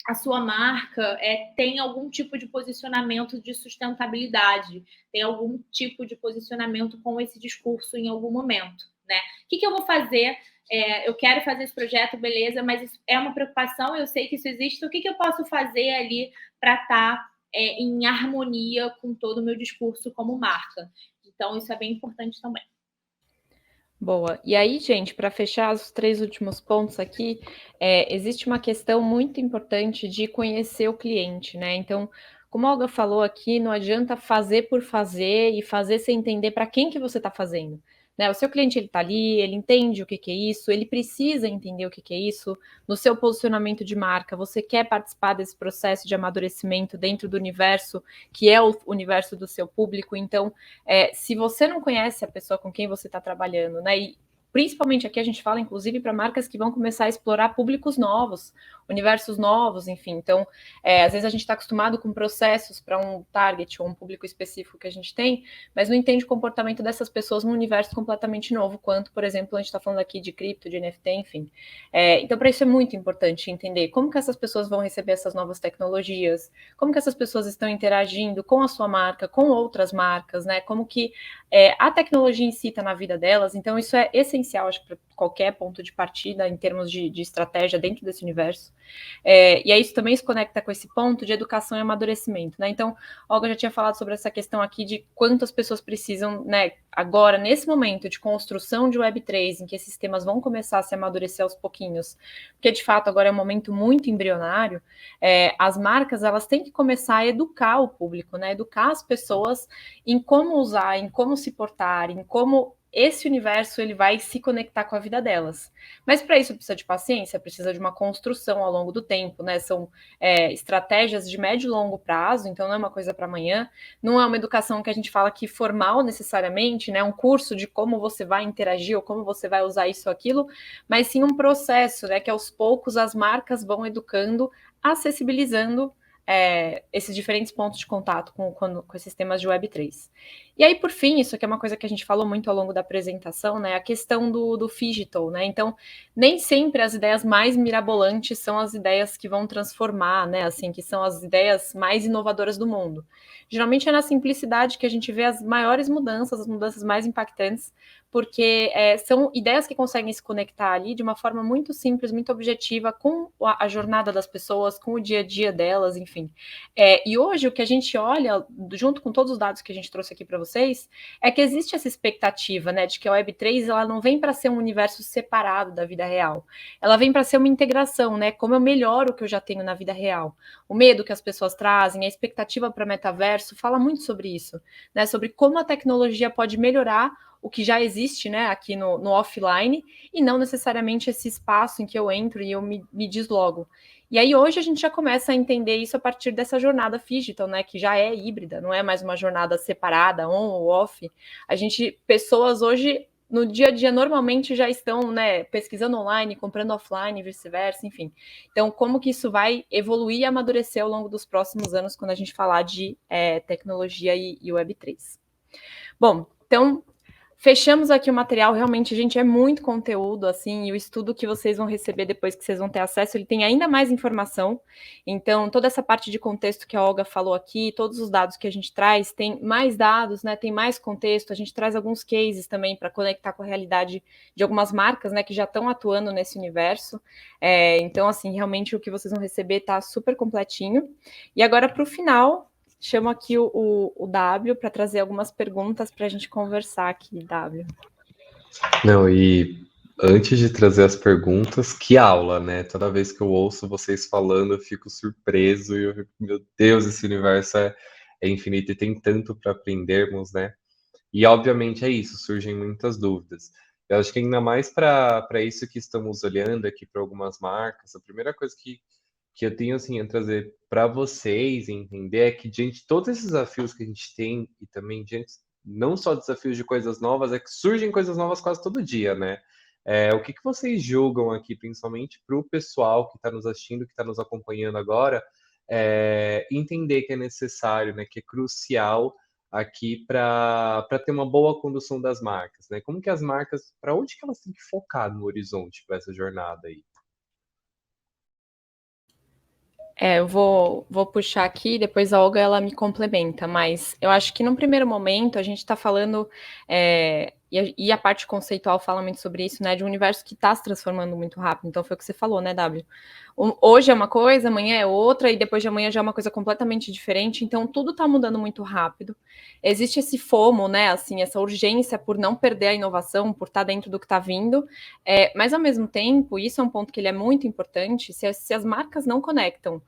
a sua marca tem algum tipo de posicionamento de sustentabilidade, tem algum tipo de posicionamento com esse discurso em algum momento, né? O que eu vou fazer? Eu quero fazer esse projeto, beleza, mas isso é uma preocupação, eu sei que isso existe, o que eu posso fazer ali para estar em harmonia com todo o meu discurso como marca? Então, isso é bem importante também. Boa. E aí, gente, para fechar os 3 últimos pontos aqui, existe uma questão muito importante de conhecer o cliente, né? Então, como a Olga falou aqui, não adianta fazer por fazer e fazer sem entender para quem que você está fazendo, né? O seu cliente, ele está ali, ele entende o que é isso, ele precisa entender o que é isso. No seu posicionamento de marca, você quer participar desse processo de amadurecimento dentro do universo, que é o universo do seu público. Então, se você não conhece a pessoa com quem você está trabalhando, né? E principalmente aqui a gente fala, inclusive, para marcas que vão começar a explorar públicos novos, universos novos, enfim. Então, às vezes a gente está acostumado com processos para um target ou um público específico que a gente tem, mas não entende o comportamento dessas pessoas num universo completamente novo, quanto, por exemplo, a gente está falando aqui de cripto, de NFT, enfim. Então, para isso é muito importante entender como que essas pessoas vão receber essas novas tecnologias, como que essas pessoas estão interagindo com a sua marca, com outras marcas, né? Como que a tecnologia em si está na vida delas. Então, isso é essencial, acho, para qualquer ponto de partida em termos de estratégia dentro desse universo. E aí isso também se conecta com esse ponto de educação e amadurecimento, né? Então, a Olga já tinha falado sobre essa questão aqui de quantas pessoas precisam, né, agora, nesse momento de construção de Web3, em que esses temas vão começar a se amadurecer aos pouquinhos, porque de fato agora é um momento muito embrionário, as marcas, elas têm que começar a educar o público, né? Educar as pessoas em como usar, em como se portar, em como esse universo ele vai se conectar com a vida delas. Mas para isso precisa de paciência, precisa de uma construção ao longo do tempo, né? São estratégias de médio e longo prazo, então não é uma coisa para amanhã, não é uma educação que a gente fala que formal necessariamente, né? Um curso de como você vai interagir ou como você vai usar isso ou aquilo, mas sim um processo, né? Que aos poucos as marcas vão educando, acessibilizando esses diferentes pontos de contato com esses temas de Web3. E aí, por fim, isso aqui é uma coisa que a gente falou muito ao longo da apresentação, né? A questão do phygital, né? Então, nem sempre as ideias mais mirabolantes são as ideias que vão transformar, né? Assim, que são as ideias mais inovadoras do mundo. Geralmente é na simplicidade que a gente vê as maiores mudanças, as mudanças mais impactantes, porque são ideias que conseguem se conectar ali de uma forma muito simples, muito objetiva, com a jornada das pessoas, com o dia a dia delas, enfim. E hoje o que a gente olha, junto com todos os dados que a gente trouxe aqui para vocês, é que existe essa expectativa, né, de que a Web3 ela não vem para ser um universo separado da vida real. Ela vem para ser uma integração, né? Como eu melhoro o que eu já tenho na vida real. O medo que as pessoas trazem, a expectativa para metaverso, fala muito sobre isso, né? Sobre como a tecnologia pode melhorar o que já existe, né, aqui no offline, e não necessariamente esse espaço em que eu entro e eu me deslogo. E aí hoje a gente já começa a entender isso a partir dessa jornada digital, né, que já é híbrida, não é mais uma jornada separada, on ou off. Pessoas hoje no dia a dia normalmente já estão, né, pesquisando online, comprando offline, vice-versa, enfim. Então, como que isso vai evoluir e amadurecer ao longo dos próximos anos quando a gente falar de tecnologia e Web3? Bom, então fechamos aqui o material, realmente, gente, é muito conteúdo, assim, e o estudo que vocês vão receber depois que vocês vão ter acesso, ele tem ainda mais informação. Então, toda essa parte de contexto que a Olga falou aqui, todos os dados que a gente traz, tem mais dados, né, tem mais contexto, a gente traz alguns cases também para conectar com a realidade de algumas marcas, né, que já estão atuando nesse universo. Então, assim, realmente o que vocês vão receber está super completinho. E agora, para o final, chamo aqui o W para trazer algumas perguntas para a gente conversar aqui, W. Não, e antes de trazer as perguntas, que aula, né? Toda vez que eu ouço vocês falando, eu fico surpreso e eu fico, meu Deus, esse universo é infinito e tem tanto para aprendermos, né? E obviamente é isso, surgem muitas dúvidas. Eu acho que ainda mais para isso que estamos olhando aqui para algumas marcas, a primeira coisa que eu tenho assim a trazer para vocês entender é que diante de todos esses desafios que a gente tem e também diante não só desafios de coisas novas, é que surgem coisas novas quase todo dia, né? O que vocês julgam aqui, principalmente para o pessoal que está nos assistindo, que está nos acompanhando agora, entender que é necessário, né, que é crucial aqui para ter uma boa condução das marcas, né? Como que as marcas, para onde que elas têm que focar no horizonte para essa jornada aí? Eu vou puxar aqui, depois a Olga ela me complementa, mas eu acho que num primeiro momento a gente está falando, e a parte conceitual fala muito sobre isso, né, de um universo que está se transformando muito rápido, então foi o que você falou, né, W? Hoje é uma coisa, amanhã é outra, e depois de amanhã já é uma coisa completamente diferente, então tudo está mudando muito rápido. Existe esse FOMO, né, assim, essa urgência por não perder a inovação, por estar dentro do que está vindo, mas ao mesmo tempo, isso é um ponto que ele é muito importante, se as marcas não conectam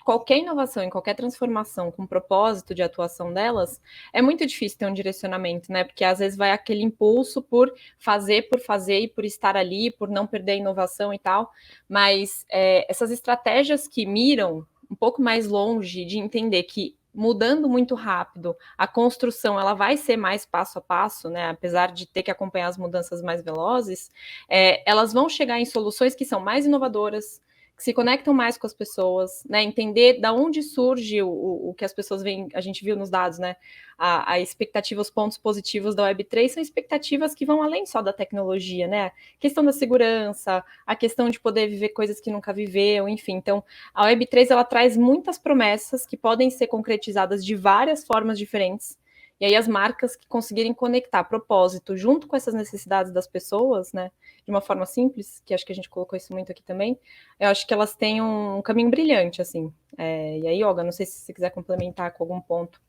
qualquer inovação, em qualquer transformação com propósito de atuação delas, é muito difícil ter um direcionamento, né? Porque às vezes vai aquele impulso por fazer e por estar ali, por não perder a inovação e tal. Mas essas estratégias que miram um pouco mais longe de entender que mudando muito rápido, a construção ela vai ser mais passo a passo, né? Apesar de ter que acompanhar as mudanças mais velozes, elas vão chegar em soluções que são mais inovadoras, que se conectam mais com as pessoas, né? Entender da onde surge o que as pessoas veem, a gente viu nos dados, né? A expectativa, os pontos positivos da Web3 são expectativas que vão além só da tecnologia, né? A questão da segurança, a questão de poder viver coisas que nunca viveu, enfim. Então, a Web3 ela traz muitas promessas que podem ser concretizadas de várias formas diferentes. E aí as marcas que conseguirem conectar propósito junto com essas necessidades das pessoas, né, de uma forma simples, que acho que a gente colocou isso muito aqui também, eu acho que elas têm um caminho brilhante, assim. E aí, Olga, não sei se você quiser complementar com algum ponto.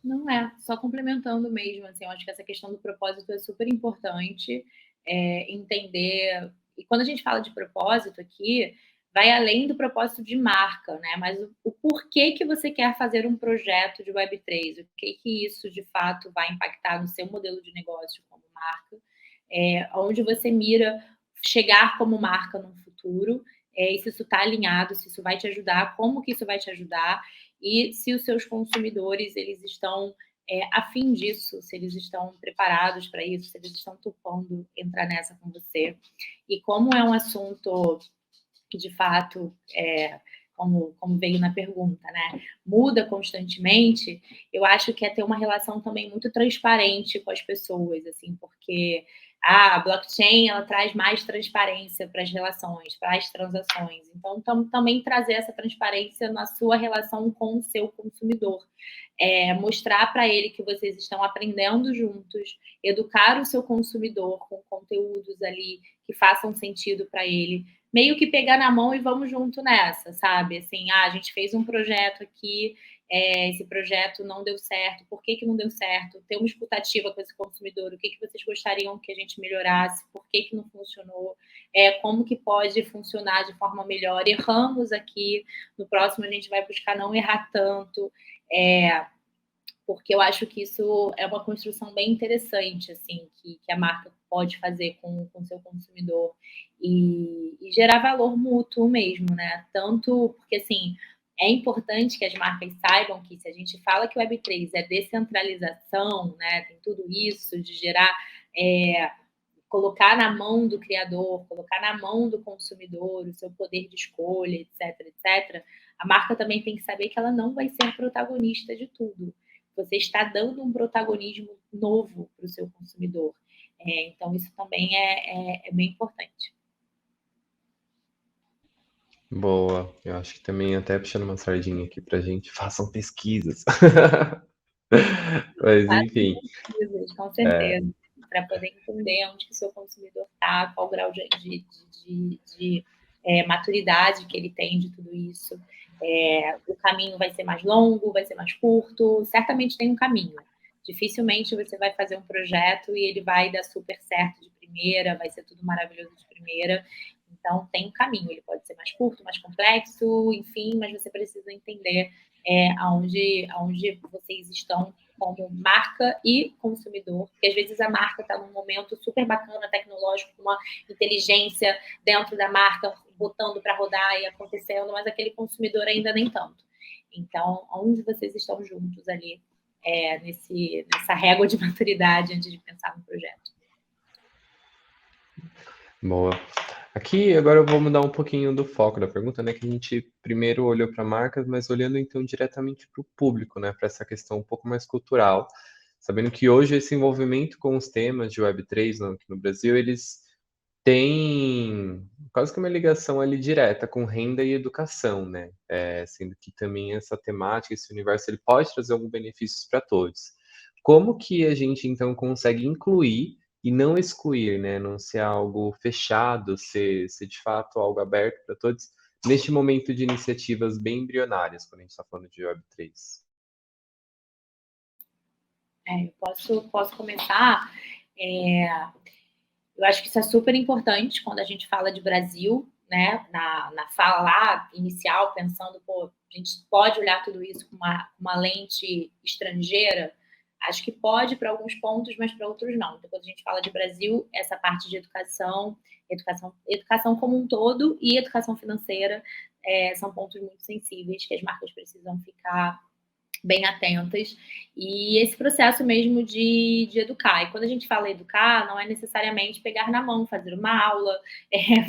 Não só complementando mesmo, assim, eu acho que essa questão do propósito é super importante, entender. E quando a gente fala de propósito aqui, vai além do propósito de marca, né? Mas o porquê que você quer fazer um projeto de Web3, o que isso de fato vai impactar no seu modelo de negócio como marca, onde você mira chegar como marca no futuro, e se isso está alinhado, se isso vai te ajudar, como que isso vai te ajudar, e se os seus consumidores eles estão a fim disso, se eles estão preparados para isso, se eles estão topando entrar nessa com você. E como é um assunto que, de fato, como veio na pergunta, né, muda constantemente, eu acho que é ter uma relação também muito transparente com as pessoas, assim, porque a blockchain, ela traz mais transparência para as relações, para as transações. Então, também trazer essa transparência na sua relação com o seu consumidor. Mostrar para ele que vocês estão aprendendo juntos, educar o seu consumidor com conteúdos ali que façam sentido para ele, meio que pegar na mão e vamos junto nessa, sabe? Assim, a gente fez um projeto aqui, esse projeto não deu certo, por que não deu certo? Ter uma escutativa com esse consumidor, o que vocês gostariam que a gente melhorasse, por que não funcionou, como que pode funcionar de forma melhor, erramos aqui, no próximo a gente vai buscar não errar tanto, porque eu acho que isso é uma construção bem interessante, assim, que a marca pode fazer com o seu consumidor e gerar valor mútuo mesmo, né? Tanto porque, assim, é importante que as marcas saibam que se a gente fala que o Web3 é descentralização, né? Tem tudo isso de gerar, colocar na mão do criador, colocar na mão do consumidor o seu poder de escolha, etc, etc. A marca também tem que saber que ela não vai ser protagonista de tudo. Você está dando um protagonismo novo para o seu consumidor. Então, isso também é bem importante. Boa. Eu acho que também, até puxando uma sardinha aqui pra gente, façam pesquisas. Mas, enfim. Pesquisas, com certeza, para poder entender onde que o seu consumidor está, qual o grau de maturidade que ele tem de tudo isso. O caminho vai ser mais longo, vai ser mais curto, certamente tem um caminho. Dificilmente você vai fazer um projeto e ele vai dar super certo de primeira, vai ser tudo maravilhoso de primeira. Então, tem um caminho, ele pode ser mais curto, mais complexo, enfim, mas você precisa entender aonde vocês estão como marca e consumidor, porque às vezes a marca está num momento super bacana, tecnológico, com uma inteligência dentro da marca, botando para rodar e acontecendo, mas aquele consumidor ainda nem tanto. Então, onde vocês estão juntos ali, nessa régua de maturidade antes de pensar no projeto? Boa. Aqui, agora eu vou mudar um pouquinho do foco da pergunta, né? Que a gente primeiro olhou para marcas, mas olhando então diretamente para o público, né? Para essa questão um pouco mais cultural. Sabendo que hoje esse envolvimento com os temas de Web3 aqui no Brasil, eles têm quase que uma ligação ali direta com renda e educação, né? Sendo que também essa temática, esse universo, ele pode trazer alguns benefícios para todos. Como que a gente então consegue incluir e não excluir, né? Não ser algo fechado, ser de fato algo aberto para todos, neste momento de iniciativas bem embrionárias, quando a gente está falando de Web3. Eu posso começar. Eu acho que isso é super importante quando a gente fala de Brasil, né? Na fala lá inicial, pensando, a gente pode olhar tudo isso com uma lente estrangeira. Acho que pode para alguns pontos, mas para outros não. Então, quando a gente fala de Brasil, essa parte de educação como um todo e educação financeira são pontos muito sensíveis que as marcas precisam ficar bem atentas, e esse processo mesmo de educar. E quando a gente fala educar, não é necessariamente pegar na mão, fazer uma aula,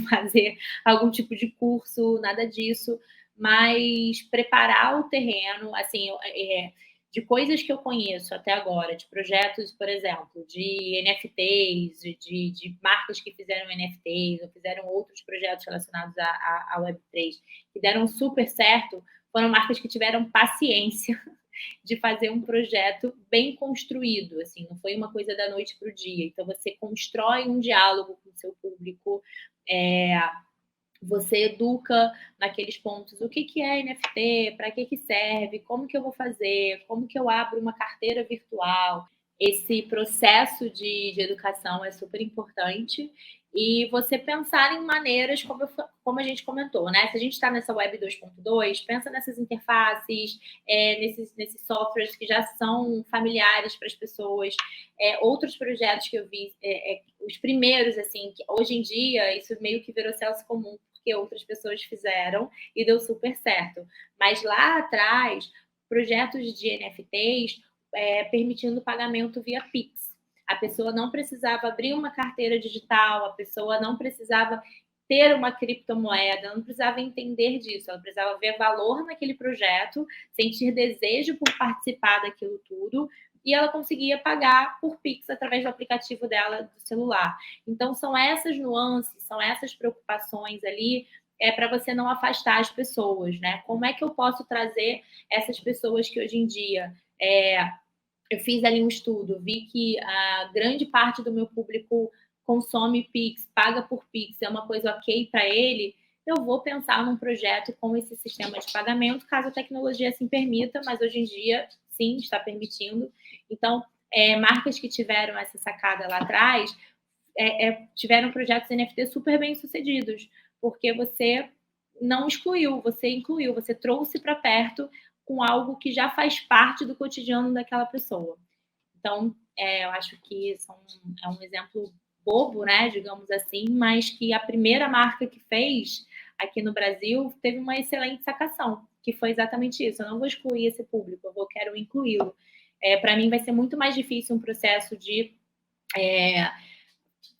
fazer algum tipo de curso, nada disso, mas preparar o terreno, assim, de coisas que eu conheço até agora, de projetos, por exemplo, de NFTs, de marcas que fizeram NFTs, ou fizeram outros projetos relacionados à Web3, que deram super certo, foram marcas que tiveram paciência de fazer um projeto bem construído, assim, não foi uma coisa da noite para o dia. Então, você constrói um diálogo com o seu público, você educa naqueles pontos o que é NFT, para que serve, como que eu vou fazer, como que eu abro uma carteira virtual, esse processo de educação é super importante e você pensar em maneiras, como a gente comentou, né? Se a gente está nessa Web 2.2, pensa nessas interfaces, nesses softwares que já são familiares para as pessoas. Outros projetos que eu vi, os primeiros, assim, que hoje em dia isso meio que virou senso comum, porque outras pessoas fizeram e deu super certo. Mas lá atrás, projetos de NFTs permitindo pagamento via Pix. A pessoa não precisava abrir uma carteira digital, a pessoa não precisava ter uma criptomoeda, não precisava entender disso, ela precisava ver valor naquele projeto, sentir desejo por participar daquilo tudo, e ela conseguia pagar por Pix através do aplicativo dela do celular. Então, são essas nuances, são essas preocupações ali, para você não afastar as pessoas, né? Como é que eu posso trazer essas pessoas que hoje em dia eu fiz ali um estudo, vi que a grande parte do meu público consome Pix, paga por Pix, é uma coisa ok para ele, eu vou pensar num projeto com esse sistema de pagamento, caso a tecnologia assim permita, mas hoje em dia, sim, está permitindo. Então, marcas que tiveram essa sacada lá atrás tiveram projetos NFT super bem sucedidos, porque você não excluiu, você incluiu, você trouxe para perto com algo que já faz parte do cotidiano daquela pessoa. Então, eu acho que é um exemplo bobo, né, digamos assim, mas que a primeira marca que fez aqui no Brasil teve uma excelente sacação, que foi exatamente isso. Eu não vou excluir esse público, quero incluí-lo. Para mim vai ser muito mais difícil um processo de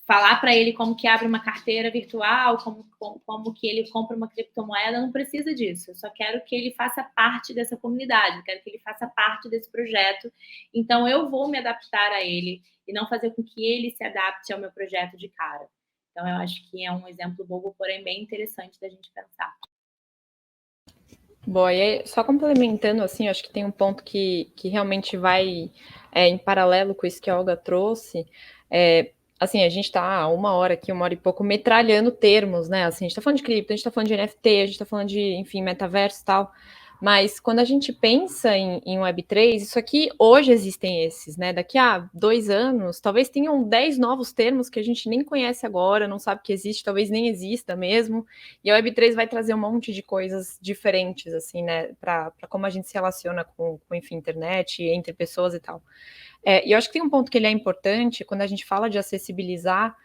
falar para ele como que abre uma carteira virtual, como que ele compra uma criptomoeda, não precisa disso. Eu só quero que ele faça parte dessa comunidade, eu quero que ele faça parte desse projeto. Então, eu vou me adaptar a ele e não fazer com que ele se adapte ao meu projeto de cara. Então, eu acho que é um exemplo bobo, porém bem interessante da gente pensar. Bom, e aí, só complementando, assim, acho que tem um ponto que realmente vai em paralelo com isso que a Olga trouxe. Assim, a gente está há 1 hora aqui, 1 hora e pouco, metralhando termos, né? Assim, a gente está falando de cripto, a gente está falando de NFT, a gente está falando de, enfim, metaverso e tal. Mas quando a gente pensa em Web3, isso aqui, hoje existem esses, né? Daqui a 2 anos, talvez tenham 10 novos termos que a gente nem conhece agora, não sabe que existe, talvez nem exista mesmo. E a Web3 vai trazer um monte de coisas diferentes, assim, né? Para como a gente se relaciona com, enfim, internet, entre pessoas e tal. E eu acho que tem um ponto que ele é importante, quando a gente fala de acessibilizar,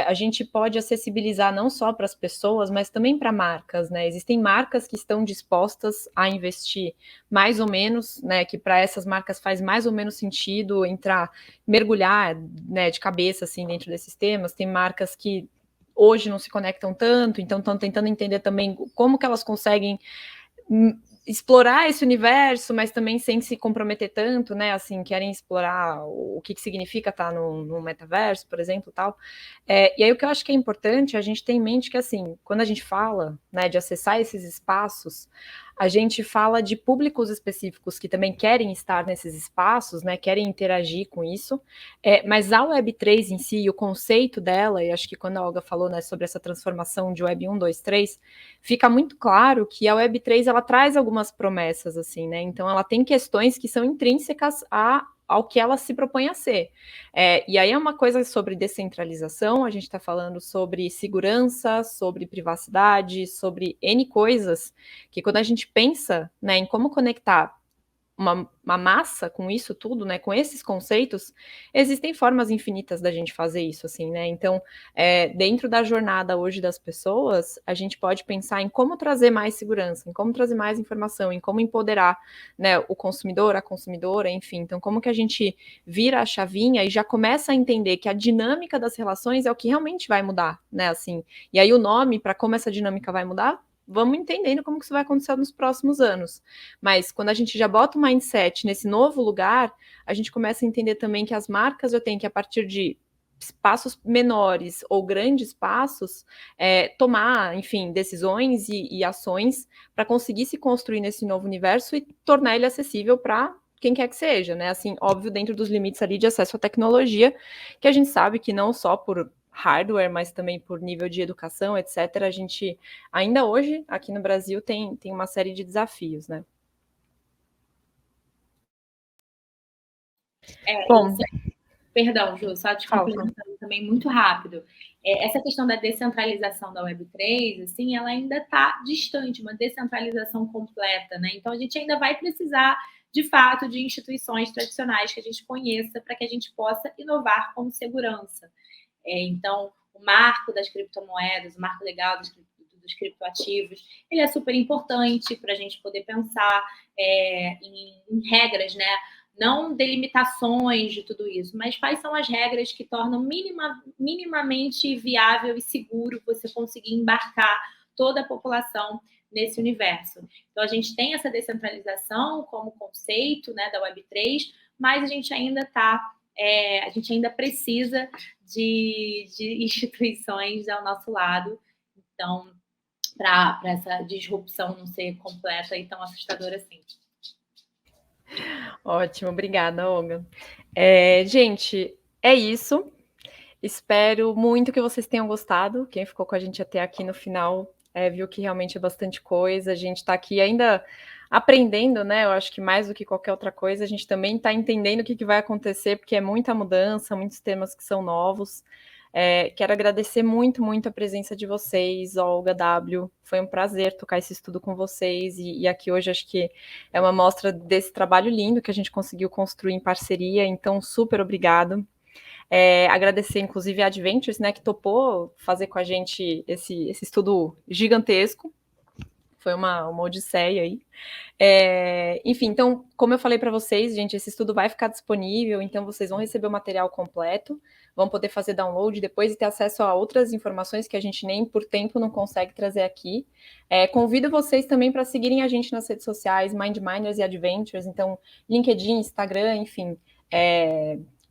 a gente pode acessibilizar não só para as pessoas, mas também para marcas, né? Existem marcas que estão dispostas a investir mais ou menos, né? Que para essas marcas faz mais ou menos sentido entrar, mergulhar, né, de cabeça assim dentro desses temas. Tem marcas que hoje não se conectam tanto, então estão tentando entender também como que elas conseguem explorar esse universo, mas também sem se comprometer tanto, né? Assim, querem explorar o que significa estar no metaverso, por exemplo, tal. E aí o que eu acho que é importante a gente ter em mente que, assim, quando a gente fala, né, de acessar esses espaços, a gente fala de públicos específicos que também querem estar nesses espaços, né? Querem interagir com isso. Mas a Web3 em si, o conceito dela, e acho que quando a Olga falou, né, sobre essa transformação de Web 1, 2, 3, fica muito claro que a Web3 ela traz algumas promessas, assim, né? Então ela tem questões que são intrínsecas ao que ela se propõe a ser. E aí é uma coisa sobre descentralização, a gente está falando sobre segurança, sobre privacidade, sobre N coisas, que quando a gente pensa, né, em como conectar uma massa com isso tudo, né, com esses conceitos, existem formas infinitas da gente fazer isso, assim, né, então, dentro da jornada hoje das pessoas, a gente pode pensar em como trazer mais segurança, em como trazer mais informação, em como empoderar, né, o consumidor, a consumidora, enfim, então como que a gente vira a chavinha e já começa a entender que a dinâmica das relações é o que realmente vai mudar, né, assim, e aí o nome para como essa dinâmica vai mudar, vamos entendendo como que isso vai acontecer nos próximos anos. Mas quando a gente já bota o mindset nesse novo lugar, a gente começa a entender também que as marcas já têm que, a partir de passos menores ou grandes passos, tomar, enfim, decisões e ações para conseguir se construir nesse novo universo e tornar ele acessível para quem quer que seja, né? Assim, óbvio, dentro dos limites ali de acesso à tecnologia, que a gente sabe que não só por hardware, mas também por nível de educação, etc., a gente, ainda hoje, aqui no Brasil, tem uma série de desafios, né? Bom, perdão, Ju, só te complementando também muito rápido. Essa questão da descentralização da Web3, assim, ela ainda está distante, uma descentralização completa, né? Então, a gente ainda vai precisar, de fato, de instituições tradicionais que a gente conheça para que a gente possa inovar com segurança. Então, o marco das criptomoedas, o marco legal dos criptoativos, ele é super importante para a gente poder pensar em regras, né? Não delimitações de tudo isso, mas quais são as regras que tornam minimamente viável e seguro você conseguir embarcar toda a população nesse universo. Então, a gente tem essa descentralização como conceito, né, da Web3, mas a gente ainda precisa de instituições ao nosso lado. Então, para essa disrupção não ser completa e tão assustadora assim. Ótimo, obrigada, Olga. Gente, é isso. Espero muito que vocês tenham gostado. Quem ficou com a gente até aqui no final viu que realmente é bastante coisa. A gente está aqui ainda aprendendo, né? Eu acho que mais do que qualquer outra coisa, a gente também está entendendo o que vai acontecer, porque é muita mudança, muitos temas que são novos. Quero agradecer muito, muito a presença de vocês, Olga, W. Foi um prazer tocar esse estudo com vocês e aqui hoje acho que é uma mostra desse trabalho lindo que a gente conseguiu construir em parceria, então super obrigado. Agradecer, inclusive, a Adventures, né, que topou fazer com a gente esse estudo gigantesco. Foi uma odisseia aí. Enfim, então, como eu falei para vocês, gente, esse estudo vai ficar disponível, então vocês vão receber o material completo, vão poder fazer download depois e ter acesso a outras informações que a gente nem por tempo não consegue trazer aqui. Convido vocês também para seguirem a gente nas redes sociais, MindMiners e Adventures, então LinkedIn, Instagram, enfim,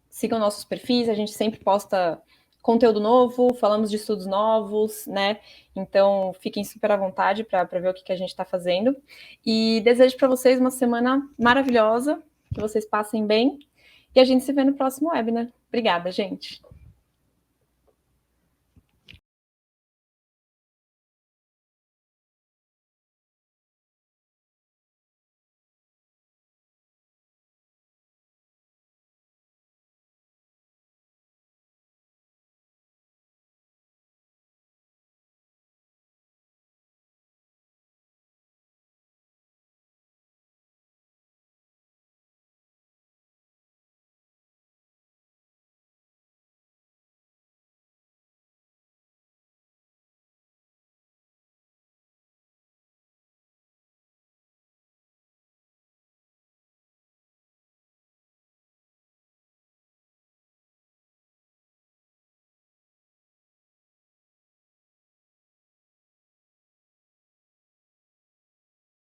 sigam nossos perfis, a gente sempre posta conteúdo novo, falamos de estudos novos, né? Então, fiquem super à vontade para ver o que a gente está fazendo. E desejo para vocês uma semana maravilhosa, que vocês passem bem, e a gente se vê no próximo webinar. Obrigada, gente.